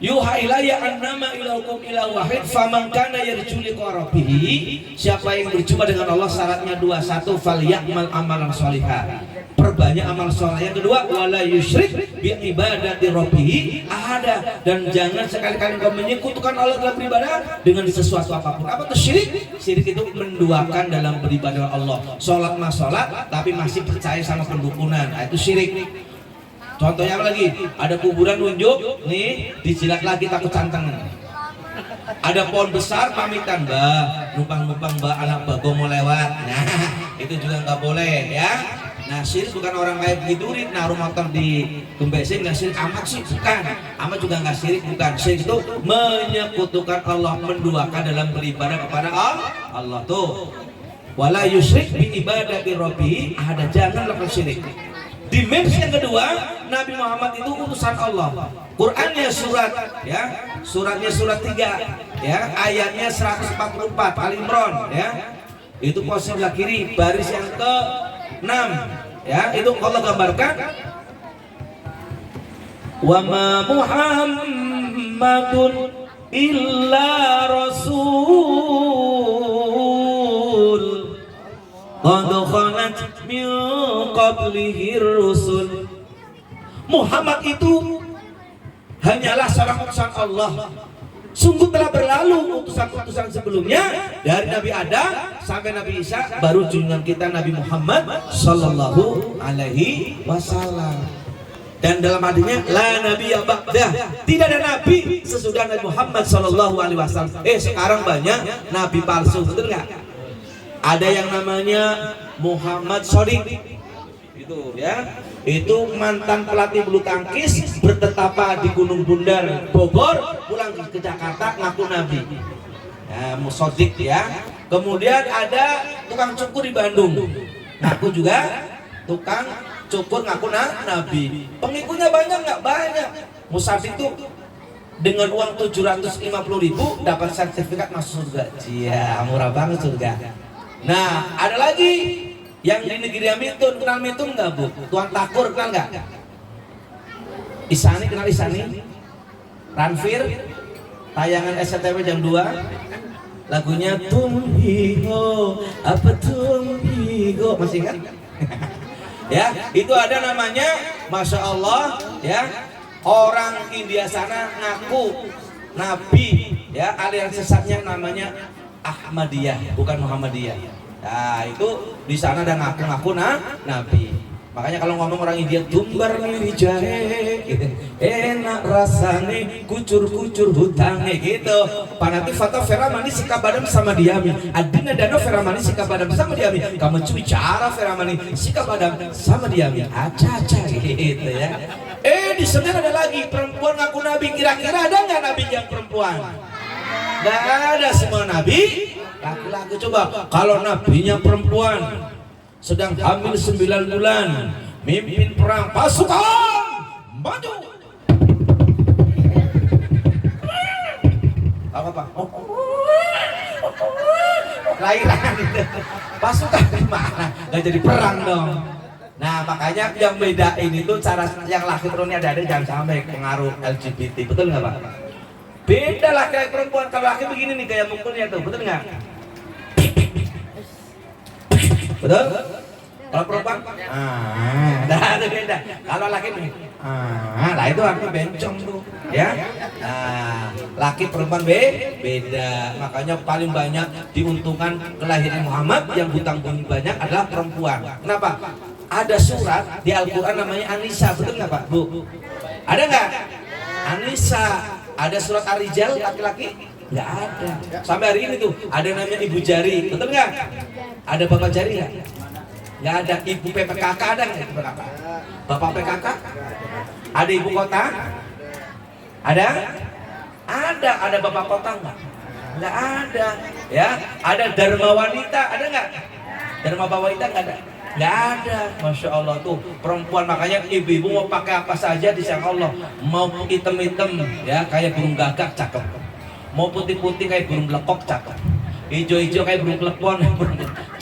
Yuha ilayya annama ilahukum ilahu wahid faman kana yarju liqa rabbih. Siapa yang berjumpa dengan Allah syaratnya dua, satu falyakmal amalan sholihah, perbanyak amal soleh. Yang kedua wala yusyrik bi ibadati rabbih ahada, dan jangan sekali-kali kau menyekutukan Allah dalam beribadah dengan sesuatu apapun. Apa itu syirik? Syirik itu menduakan dalam beribadah Allah. Salat mas salat tapi masih percaya sama pendukunan. Nah, itu syirik. Contohnya apa lagi? Ada kuburan nunjuk, nih dijilat lagi takut canteng. Ada pohon besar pamitan, Mbak, numpang-numpang Mbak anak bago mau lewat. Nah, itu juga nggak boleh ya. Nah, syirik bukan orang kayak begitu naruh motor di gembesing, nggak syirik amat sih, bukan. Amat juga nggak syirik, bukan. Syirik itu menyekutukan Allah, menduakan dalam beribadah kepada Allah tuh. Wala yusyrik bi ibadati rabbih, ada jangan lakukan syirik. Dimensi yang kedua, Nabi Muhammad itu utusan Allah. Qurannya suratnya surat 3 ya, ayatnya 144 Al-Imran ya. Itu posisi sebelah kiri baris yang ke-6 ya. Itu Allah gambarkan wa ma Muhammadun illa rasul qad khalat min qablihi rusul. Muhammad itu hanyalah seorang utusan Allah. Sungguh telah berlalu utusan-utusan sebelumnya, dari Nabi Adam sampai Nabi Isa, baru junjungan kita Nabi Muhammad sallallahu alaihi wasallam. Dan dalam hadisnya la nabiyya ba'dah, tidak ada nabi sesudah Nabi Muhammad sallallahu alaihi wasallam. Sekarang banyak nabi palsu, betul nggak? Ada yang namanya Muhammad Shodiq itu ya, Itu mantan pelatih bulu tangkis bertetapa di Gunung Bundar Bogor, pulang ke Jakarta ngaku nabi. Ya, musodik ya. Kemudian ada tukang cukur di Bandung, ngaku juga tukang cukur ngaku nabi. Pengikutnya banyak nggak? Banyak. Musab itu dengan uang 750.000 dapat sertifikat masuk surga. Iya, murah banget surga. Nah, ada lagi yang di negeri Mitun. Kenal Mitun nggak, Bu? Tuan Takur kenal nggak? Isani, kenal Isani? Ranfir, tayangan SCTV jam 2, lagunya Tumhiho, apa Tumhiho, masih ingat? Ya, itu ada namanya, Masya Allah, ya, orang India sana ngaku Nabi, ya, aliran sesatnya namanya Ahmadiyah, bukan Muhammadiyah. Nah, itu di sana ada ngaku-ngaku Nabi. Makanya kalau ngomong orang India, tumbar miri jahe, gitu. Enak rasane, kucur-kucur hutangnya, gitu. Panati foto Feramani sikabadam sama diami. Adina dano Feramani sikabadam sama diami. Kamu bicara Feramani sikabadam sama diami. Aca-aca, gitu ya. Di sana ada lagi perempuan ngaku Nabi. Kira-kira ada nggak Nabi yang perempuan? Nggak ada, semua Nabi laki-laki. Coba kalau nabinya perempuan, sedang hamil 9 bulan, mimpin perang, pasukan maju. Apa? Lahiran itu. Pasukan gimana? Nggak jadi perang dong. Nah, makanya yang beda ini tuh cara yang laki perempuan ada jangan sampai pengaruh LGBT. Betul nggak, Pak? Beda laki-laki perempuan. Kalau laki begini nih gaya mukulnya tuh, betul nggak? Betul? Kalau perempuan, ada beda. Kalau laki begini, lah itu artinya bencong tuh, ya. Nah, laki perempuan beda. Makanya paling banyak diuntungkan kelahiran Muhammad yang hutang budi banyak adalah perempuan. Kenapa? Ada surat di Al-Quran namanya Anisa, betul nggak, Pak, Bu? Ada nggak? Anisa. Ada surat Ar-Rijal laki-laki? Nggak ada. Sampai hari ini tuh ada namanya Ibu Jari, betul nggak? Ada Bapak Jari nggak? Nggak ada. Ibu PPKK ada nggak? Ibu PKK? Bapak PKK? Ada Ibu Kota? Ada? Ada. Ada Bapak Kota nggak? Nggak ada. Ya. Ada Dharma Wanita, ada nggak? Dharma Wanita nggak ada. Nggak ada. Masya Allah tuh perempuan. Makanya ibu-ibu mau pakai apa saja di sayang Allah. Mau hitam-hitam ya kayak burung gagak cakep, mau putih-putih kayak burung lekok cakep, hijau-hijau kayak burung klepon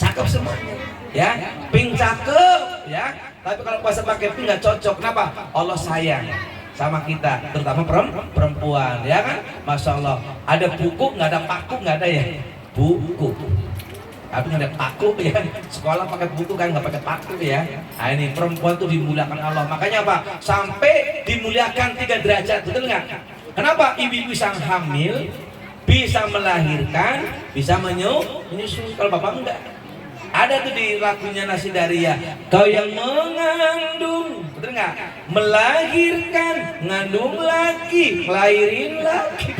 cakep semuanya ya. Pink cakep ya. Tapi kalau puasa pakai pink nggak cocok. Kenapa? Allah sayang sama kita, terutama perempuan ya kan. Masya Allah. Ada buku nggak ada paku, nggak ada ya buku. Tapi nggak ada paku ya, sekolah pakai buku kan, nggak pakai paku ya. Nah ini perempuan tuh dimuliakan Allah. Makanya apa? Sampai dimuliakan 3 derajat, betul nggak? Kenapa? Ibu-ibu sang hamil bisa melahirkan, bisa menyusui. Kalau bapak enggak. Ada tuh di lagunya Nasi Daria, kau yang mengandung, betul nggak? Melahirkan, ngandung lagi, ngelahirin lagi.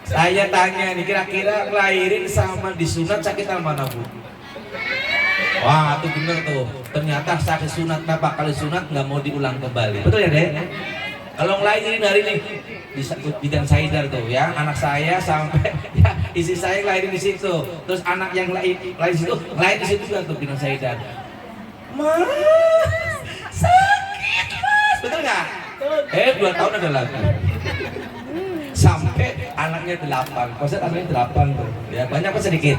Saya tanya nih, kira-kira ngelahirin sama disunat sakitan mana, Bu? Wah, itu bener tuh. Ternyata sakit sunat. Kenapa? Kalau sunat nggak mau diulang kembali. Betul ya, Dek? Kalau ngelahirin hari ini di Bidan Saidar tuh ya, anak saya sampai ya, istri saya ngelahirin di situ. Terus anak yang lahir di situ, ngelahirin di situ juga tuh Bidan Saidar. Mas, sakit mas. Betul nggak? 2 tahun ada lagi. Sampai anaknya 8, konsep anaknya 8 tuh ya, banyak apa sedikit?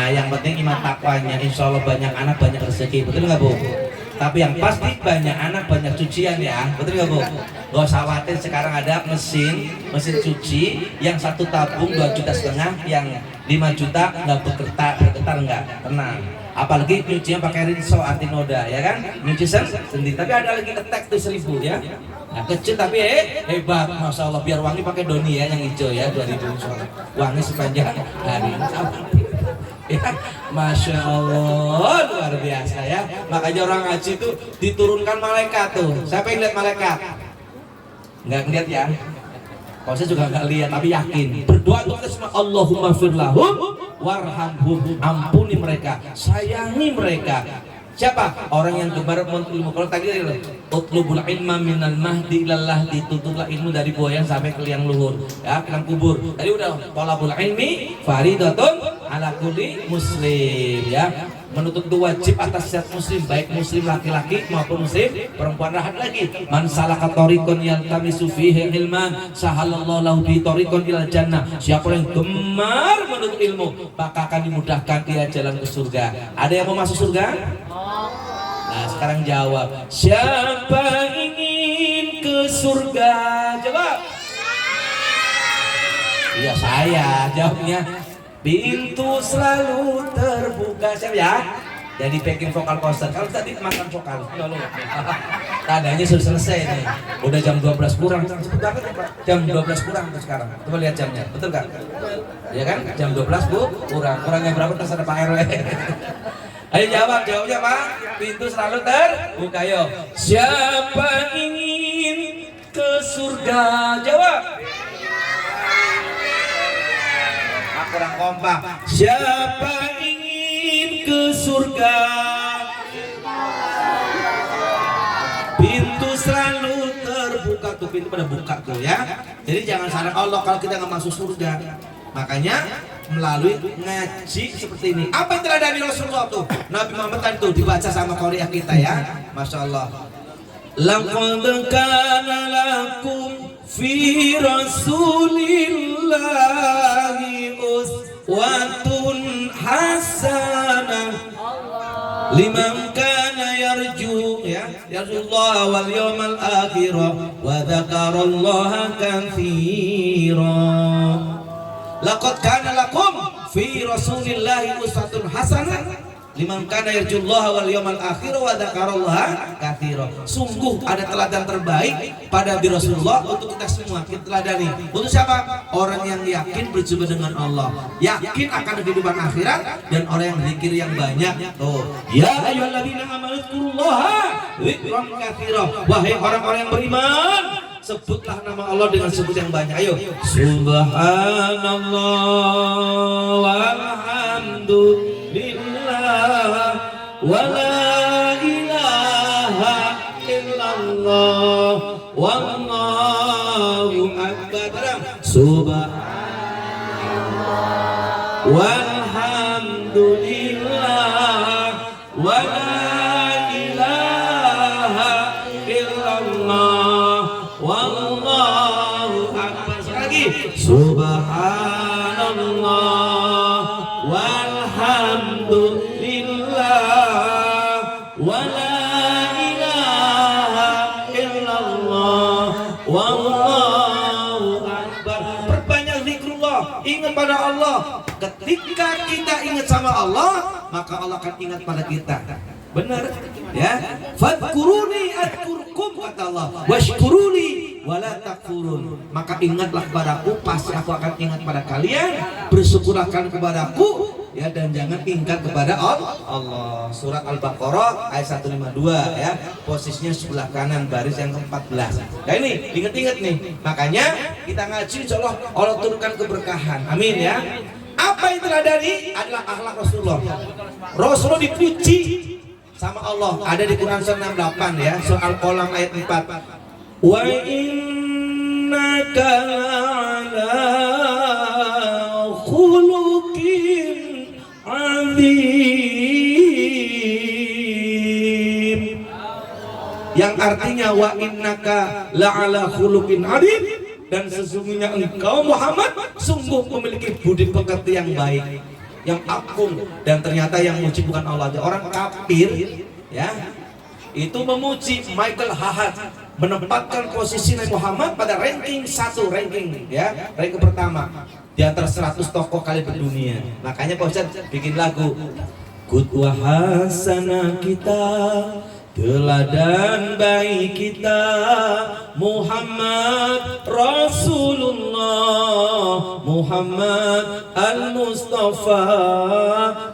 Yang penting iman takwanya, insya Allah banyak anak banyak rezeki, betul nggak, Bu? Tapi yang pasti banyak anak banyak cucian ya, betul nggak, Bu? Gak usah khawatir, sekarang ada mesin cuci yang 1 tabung 2,5 juta, yang 5 juta nggak bergetar nggak, tenang. Apalagi nyucinya pakai rinso anti noda ya kan, nyuci sendiri. Tapi ada lagi attack tuh 1.000 ya. Nah, kecil tapi hebat, masya Allah. Biar wangi pakai doni ya yang hijau ya, 2.000 wangi sepanjang hari. Ya, masya Allah luar biasa ya. Makanya orang haji itu diturunkan malaikat tuh. Siapa yang lihat malaikat? Nggak ngeliat ya. Kalau saya juga nggak lihat tapi yakin. Berdoa untuk kita semua, Allahumma firlahum warhamhum, ampuni mereka, sayangi mereka. Siapa? Orang yang gemar menuntut ilmu. Kalau tadi utlubul ilma minal mahdi ilal lahdi, tuntutlah ilmu dari buayan sampai ke liang luhur, ya, ke liang kubur. Tadi udah thalabul ilmi faridatun ala kulli muslim, ya. Menuntut itu wajib atas setiap muslim, baik muslim laki-laki maupun muslim perempuan. Rahat lagi, man salaka tariqan yaltamisu fihi ilman sahalallahu lahu bi tariqan ilal jannah. Siapa yang gemar menuntut ilmu, maka akan dimudahkan dia jalan ke surga. Ada yang mau masuk surga? Nah, sekarang jawab, siapa ingin ke surga? Jawab. Iya, saya jawabnya. Pintu selalu terbuka, siap ya. Jadi backing vokal konser. Kalau tadi makan vokal, tadanya sudah selesai nih. Udah jam 12 kurang. Cepet banget Pak. Jam 12 kurang tuh sekarang. Coba lihat jamnya, betul nggak? Ya kan? Jam 12 Bu, kurang. Kurangnya berapa terserah Pak RW. Ayo jawabnya Pak. Pintu selalu terbuka, yo. Siapa ingin ke surga? Jawab. Kurang kompak. Siapa ingin ke surga? Pintu selalu terbuka tuh, pintu pada buka tuh ya. Jadi jangan salah Allah kalau kita nggak masuk surga. Makanya melalui ngaji seperti ini. Apa yang telah dari Rasulullah tuh? Nabi Muhammad kan tuh dibaca sama Korea kita ya. Masya Allah. Laqad kana lakum fi Rasulillahi uswatun hasanah liman kana yarjullaha wal yawmal akhir wa dzakarallaha katsira. Laqad kana lakum fi Rasulillahi uswatun hasanah liman kana yarjullaha wal yawmal akhir wa dzakarallaha katsira. Sungguh ada teladan terbaik pada Nabi Rasulullah untuk kita semua. Kita teladani. Untuk siapa? Orang yang yakin berjumpa dengan Allah, yakin akan kehidupan akhirat, dan orang yang zikir yang banyak. Tuh, ya ayyuhalladzina amanu dzkurullaha dzikran katsira. Wahai orang-orang yang beriman, sebutlah nama Allah dengan sebut yang banyak. Ayo. Subhanallah walhamdulillah wa la ilaha illallah wallahu akbar. Subhanallah walhamdulillah wa la ilaha illallah wallahu akbar. Sekali lagi. Subhanallah walhamdulillah wa la ilaha illallah wallahu akbar. Perbanyak zikrullah, ingat pada Allah. Ketika kita ingat sama Allah, maka Allah akan ingat pada kita. Benar ya? Fadkuruni adkurkum, kata Allah. Washkuruni wala takfurun. Maka ingatlah kepadaku, pasti aku akan ingat pada kalian. Bersyukurlah kepadaku, ya, dan jangan ingkar kepada Allah. Surat Al-Baqarah ayat 152 ya. Posisinya sebelah kanan baris yang ke-14. Nah ini ingat-ingat nih. Makanya kita ngaji, insyaallah Allah turunkan keberkahan. Amin ya. Apa yang teladani adalah akhlak Rasulullah. Rasulullah dipuji sama Allah. Ada di Quran 68 ya, soal Qalam ayat 4. Wa innaka ala khuluqin azim. Yang artinya wa innaka la'ala khuluqin azim, dan sesungguhnya engkau Muhammad sungguh memiliki budi pekerti yang baik, yang agung. Dan ternyata yang memuji bukan Allah aja, orang kafir ya, itu memuji Michael Hahad, menempatkan posisi Nabi Muhammad pada ranking 1, ranking ya, ranking pertama di antara 100 tokoh kali berdunia. Makanya Pak Ustadz bikin lagu Qudwah hasanah kita, teladan baik kita, Muhammad Rasulullah, Muhammad Al-Mustafa,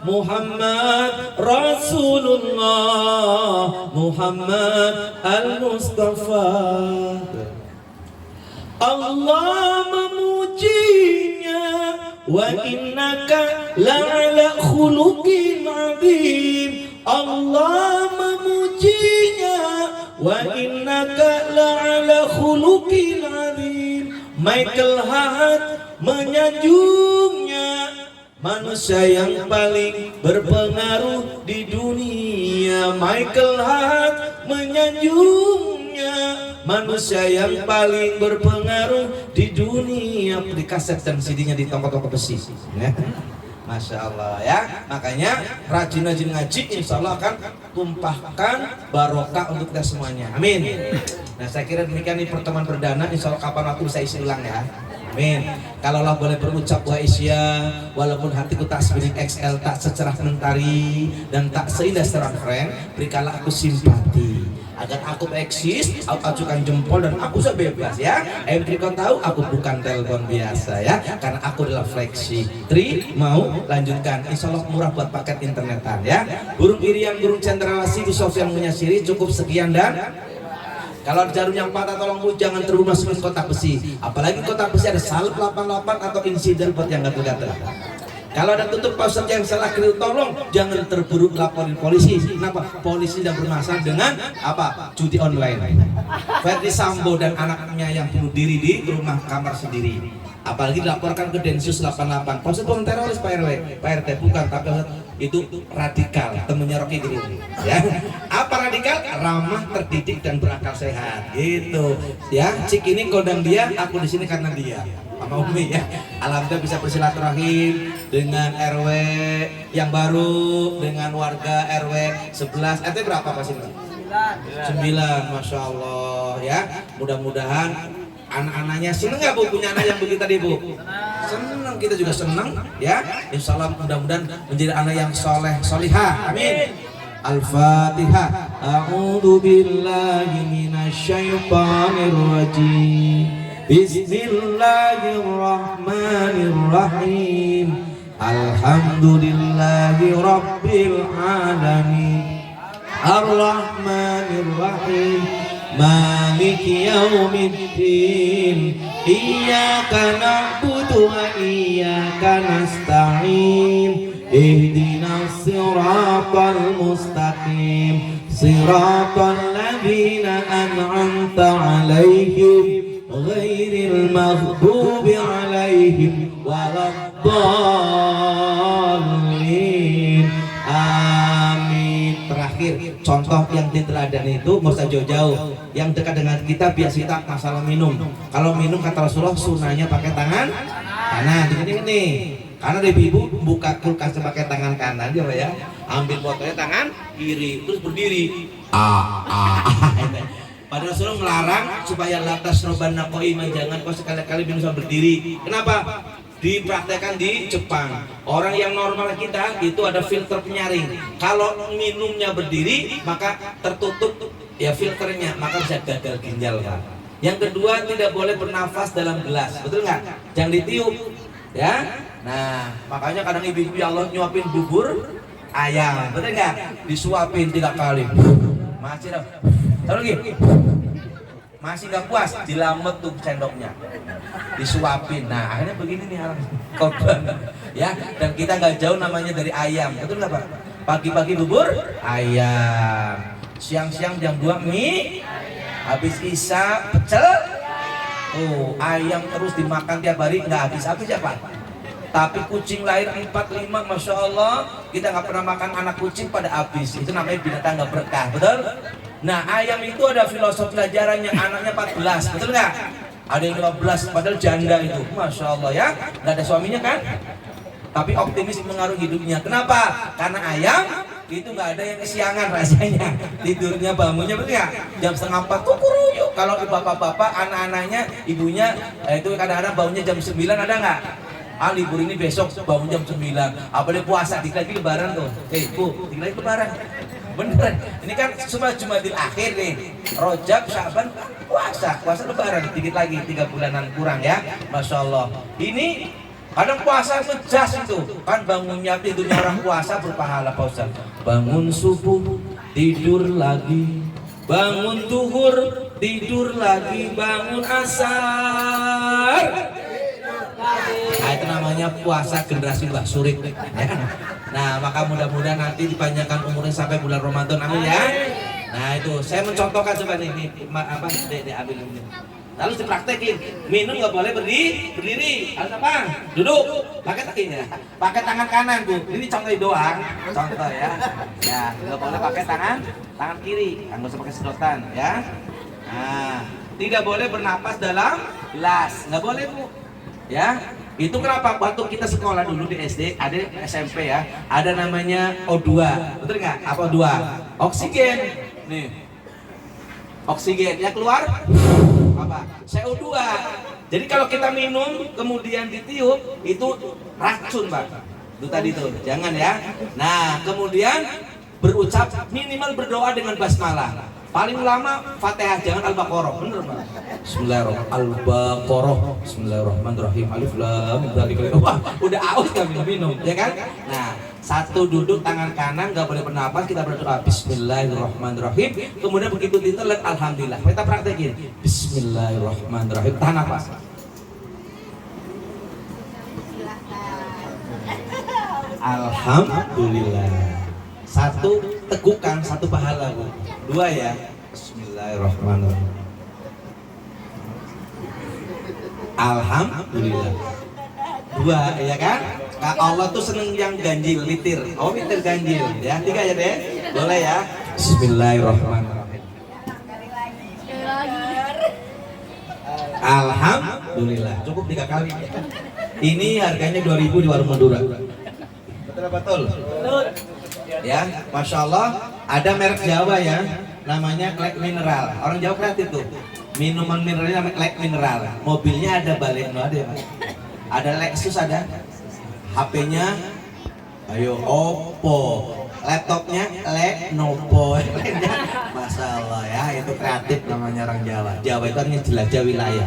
Muhammad Rasulullah, Muhammad Al-Mustafa. Allah memujinya, wa innaka la'ala khuluqin azim. Allah wa innaka la'ala khuluqil azim. Michael Hart menyanjungnya manusia yang paling berpengaruh di dunia. Michael Hart menyanjungnya manusia yang paling berpengaruh di dunia. Di kaset dan CD-nya di toko-toko besi ya. Masya Allah ya. Makanya rajin-rajin ngaji, insya Allah akan tumpahkan barokah untuk kita semuanya. Amin. Nah saya kira demikian nih pertemuan perdana. Insya Allah kapan waktu bisa isi ulang ya. Amin. Kalau Allah boleh berucap wa isya, walaupun hatiku tak sebening XL, tak secerah mentari, dan tak seindah seorang friend, berikanlah aku simpati agar aku eksis, aku ajukan jempol dan aku sebebas ya. Kau tahu aku bukan telepon biasa ya, karena aku adalah Flexi. Mau lanjutkan, insya Allah murah buat paket internetan ya. Burung irian, burung cendrawasih, Bu Sofyan menyasiri, cukup sekian dan kalau jarum yang patah tolong Bu jangan terus masukin kotak besi. Apalagi kotak besi ada salep 88 atau insiden buat yang gatel-gatel. Kalau ada tutup Pak yang salah keliru tolong jangan terburu laporin polisi. Kenapa? Polisi sedang bermasalah dengan apa? Judi online. Verdi Sambo dan anaknya yang bunuh diri di rumah kamar sendiri. Apalagi dilaporkan ke Densus 88. Polisi bukan teroris Pak RW, Pak RT bukan, tapi itu radikal, temennya Rocky Gerung. Ya. Apa radikal? Ramah, terdidik dan berakal sehat. Gitu. Ya, Cik ini kodang dia, aku di sini karena dia. Sama Umi ya. Alhamdulillah bisa bersilaturahim dengan RW yang baru, dengan warga RW 11. RT berapa Pak sini? 9. Masya Allah ya. Mudah-mudahan anak-anaknya seneng nggak Bu punya anak yang begitu tadi Bu? Seneng, kita juga seneng ya. Insya Allah mudah-mudahan menjadi anak yang soleh solihah. Amin. Al-Fatihah. A'udzu billahi minasyaitonir rajim. Bismillahirrahmanirrahim. Alhamdulillahi rabbil alamin. Ar-Rahmanir-Rahim. Maliki yaumiddin. Iyyaka na'budu wa iyyaka nasta'in. Ihdinas siratal mustaqim. Siratal ladzina an'amta 'alaihim ghairil maghdubi 'alaihim waladdallin. Amin. Terakhir, contoh yang diteladan itu nggak usah jauh-jauh. Yang dekat dengan kita biasa kita masalah minum. Kalau minum kata Rasulullah sunahnya pakai tangan kanan. Ini. Karena ibu buka kulkas pakai tangan kanan dia ya. Ambil botolnya tangan kiri, terus berdiri. Padahal Rasulullah melarang supaya latas robana qoiman, jangan kau sekali-kali minum sambil berdiri. Kenapa? Dipraktekkan di Jepang. Orang yang normal kita itu ada filter penyaring. Kalau minumnya berdiri maka tertutup ya filternya, maka bisa gagal ginjal Pak. Yang kedua tidak boleh bernafas dalam gelas, betul nggak? Jangan ditiup, ya. Nah makanya kadang ibu-ibu ya Allah nyuapin bubur ayam, betul nggak? Disuapin 3 kali, masih dah. Lagi masih nggak puas, dilamet tuh sendoknya, disuapin. Nah akhirnya begini nih orang korban ya. Dan kita nggak jauh namanya dari ayam, betul nggak Pak? Pagi-pagi bubur ayam, siang-siang jam 2 mie, habis isya pecel. Oh ayam terus dimakan tiap hari nggak habis-habis ya Pak. Tapi kucing lahir 4-5, Masya Allah, kita nggak pernah makan anak kucing pada habis. Itu namanya binatang nggak berkah, betul? Nah ayam itu ada filosofi pelajarannya, anaknya 14, betul nggak? Ada yang 15, padahal janda itu, Masya Allah ya, nggak ada suaminya kan? Tapi optimis mengaruhi hidupnya. Kenapa? Karena ayam itu nggak ada yang kesiangan rasanya, tidurnya bangunnya betul ya jam 3:30 kukuruyuk. Kalau bapak-bapak anak-anaknya ibunya itu kadang-kadang bangunnya jam 9, ada nggak? Libur ini besok bangun jam 9, apalagi puasa, dikit lagi lebaran tuh. Bu, dikit lagi lebaran. Beneran, ini kan cuma Jumadil Akhir nih, Rojab, Syaban, puasa lebaran, dikit lagi 3 bulanan kurang ya, Masya Allah. Ini kadang puasa ngejas itu, kan bangunnya tidurnya orang puasa berpahala Pak Ustaz. Bangun subuh, tidur lagi, bangun duhur, tidur lagi, bangun asar. Nah, itu namanya puasa generasi Mbah Surik ya. Nah maka mudah-mudahan nanti dipanjangkan umurnya sampai bulan Ramadan, amin ya. Nah itu, saya mencontohkan coba nih, apa, dek ambil ini. Lalu dipraktekin, minum nggak boleh berdiri, harus apa? Duduk, pakai kakinya, pakai tangan kanan tuh. Ini contoh doang, contoh ya. Ya, nggak boleh pakai tangan kiri, nggak usah pakai sedotan ya. Nah, tidak boleh bernapas dalam gelas, nggak boleh bu. Ya, itu kenapa? Waktu kita sekolah dulu di SD, ada SMP ya, ada namanya O2, betul nggak? Apa O2? Oksigen, nih, oksigen, ya keluar apa? CO2. Jadi kalau kita minum kemudian ditiup itu racun bang. Itu tadi tuh, jangan ya. Nah, kemudian berucap minimal berdoa dengan basmalah. Paling lama Fatihah, jangan Al-Baqarah, bener bang. Bismillahirrahmanirrahim. Al-Baqarah. Bismillahirrahmanirrahim. Alif lam mim. Wah, udah aus kami minum, ya kan? Nah, satu duduk tangan kanan nggak boleh bernapas, kita berdoa Bismillahirrahmanirrahim. Kemudian begitu ditelan Alhamdulillah. Kita praktekin Bismillahirrahmanirrahim. Tahan nafas. Alhamdulillah. Satu tegukan, satu pahala bu. Dua ya. Bismillahirrahmanirrahim. Alhamdulillah. Dua ya kan? Nah, Allah tuh seneng yang ganjil, witir. Oh witir ganjil ya. Tiga ya deh. Boleh ya. Bismillahirrahmanirrahim. Alhamdulillah. Cukup 3 kali. Ini harganya 2.000 di warung Madura. Betul. Ya, masya Allah. Ada merek Jawa ya, namanya Klek Mineral. Orang Jawa kreatif tuh. Minuman mineralnya namanya Klek Mineral. Mobilnya ada Baleno, ada ya Pak? Ada Lexus, ada. HP-nya, ayo Oppo. Laptopnya Lenovo. Masya Allah ya, itu kreatif namanya orang Jawa. Jawa itu artinya jelajah wilayah.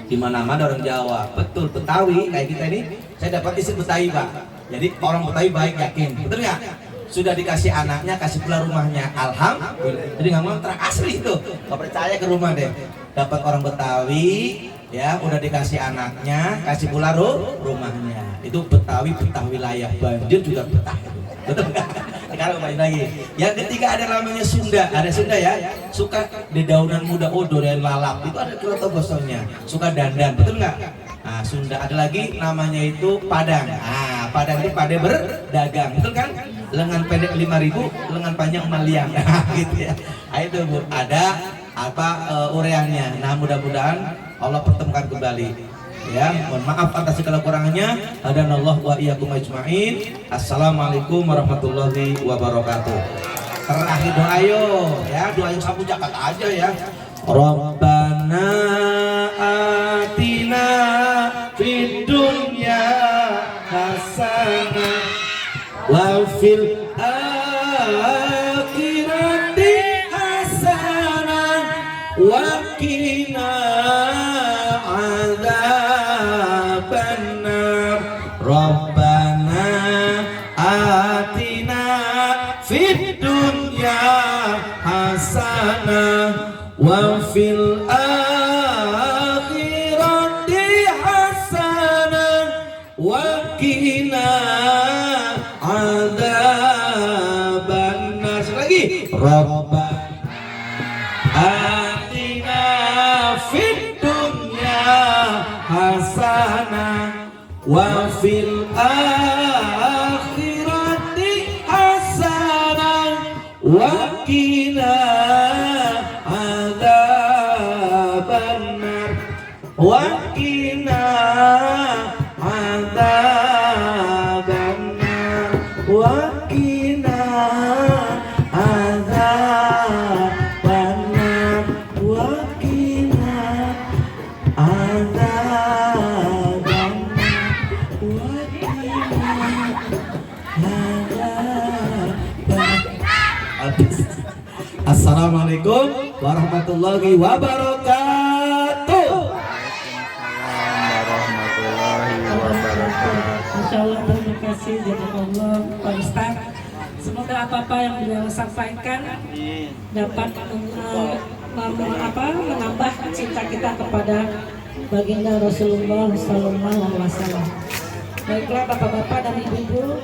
Di mana-mana orang Jawa, betul Betawi kayak kita ini. Saya dapat istri Betawi Pak. Jadi orang Betawi baik, yakin, betul nggak? Sudah dikasih anaknya, kasih pula rumahnya, alhamdulillah. Jadi nggak ngontrak, asli itu. Nggak percaya ke rumah deh. Dapat orang Betawi, ya udah dikasih anaknya, kasih pula rumahnya. Itu Betawi wilayah, Banjir juga betah. Betul nggak? Sekarang kembali lagi. Yang ketiga ada namanya Sunda, ada Sunda ya. Suka dedaunan muda, durian lalap. Itu ada kelotok gosongnya. Suka dandan, betul nggak? Nah, Sunda ada lagi namanya itu Padang. Nah, Padang itu pada berdagang, betul kan? Lengan pendek 5.000, lengan panjang maliang. Gitu ya. Nah, itu Bu, ada apa ureannya. Nah, mudah-mudahan Allah pertemukan kembali. Ya, mohon maaf atas segala kurangannya. Hadanallahu wa iyyakum ajmain. Assalamualaikum warahmatullahi wabarakatuh. Terakhir doa ayo, ya doa yang sapu jakat aja ya. Rabbana atina fid dunya hasanah wa fil akhirati hasanah wa qina adzabannar. Rabbana atina fid dunya hasanah wa fil akhirati hasanah wa qina adzabannar. Lagi Rabbana atina fid dunya hasanah wa fil akhirati hasanah wa qina adzabannar wa qina adzabannar wa qina adzabannar wa qina adzabannar wa qina adzabannar. Assalamualaikum warahmatullahi wabarakatuh. Warahmatullahi wabarakatuh. Masya Allah, terima kasih jazakallah Pak Ustaz. Semoga apa-apa yang beliau sampaikan dapat menambah cinta kita kepada baginda Rasulullah Sallallahu Alaihi Wasallam. Baiklah Bapak-bapak dan Ibu-ibu,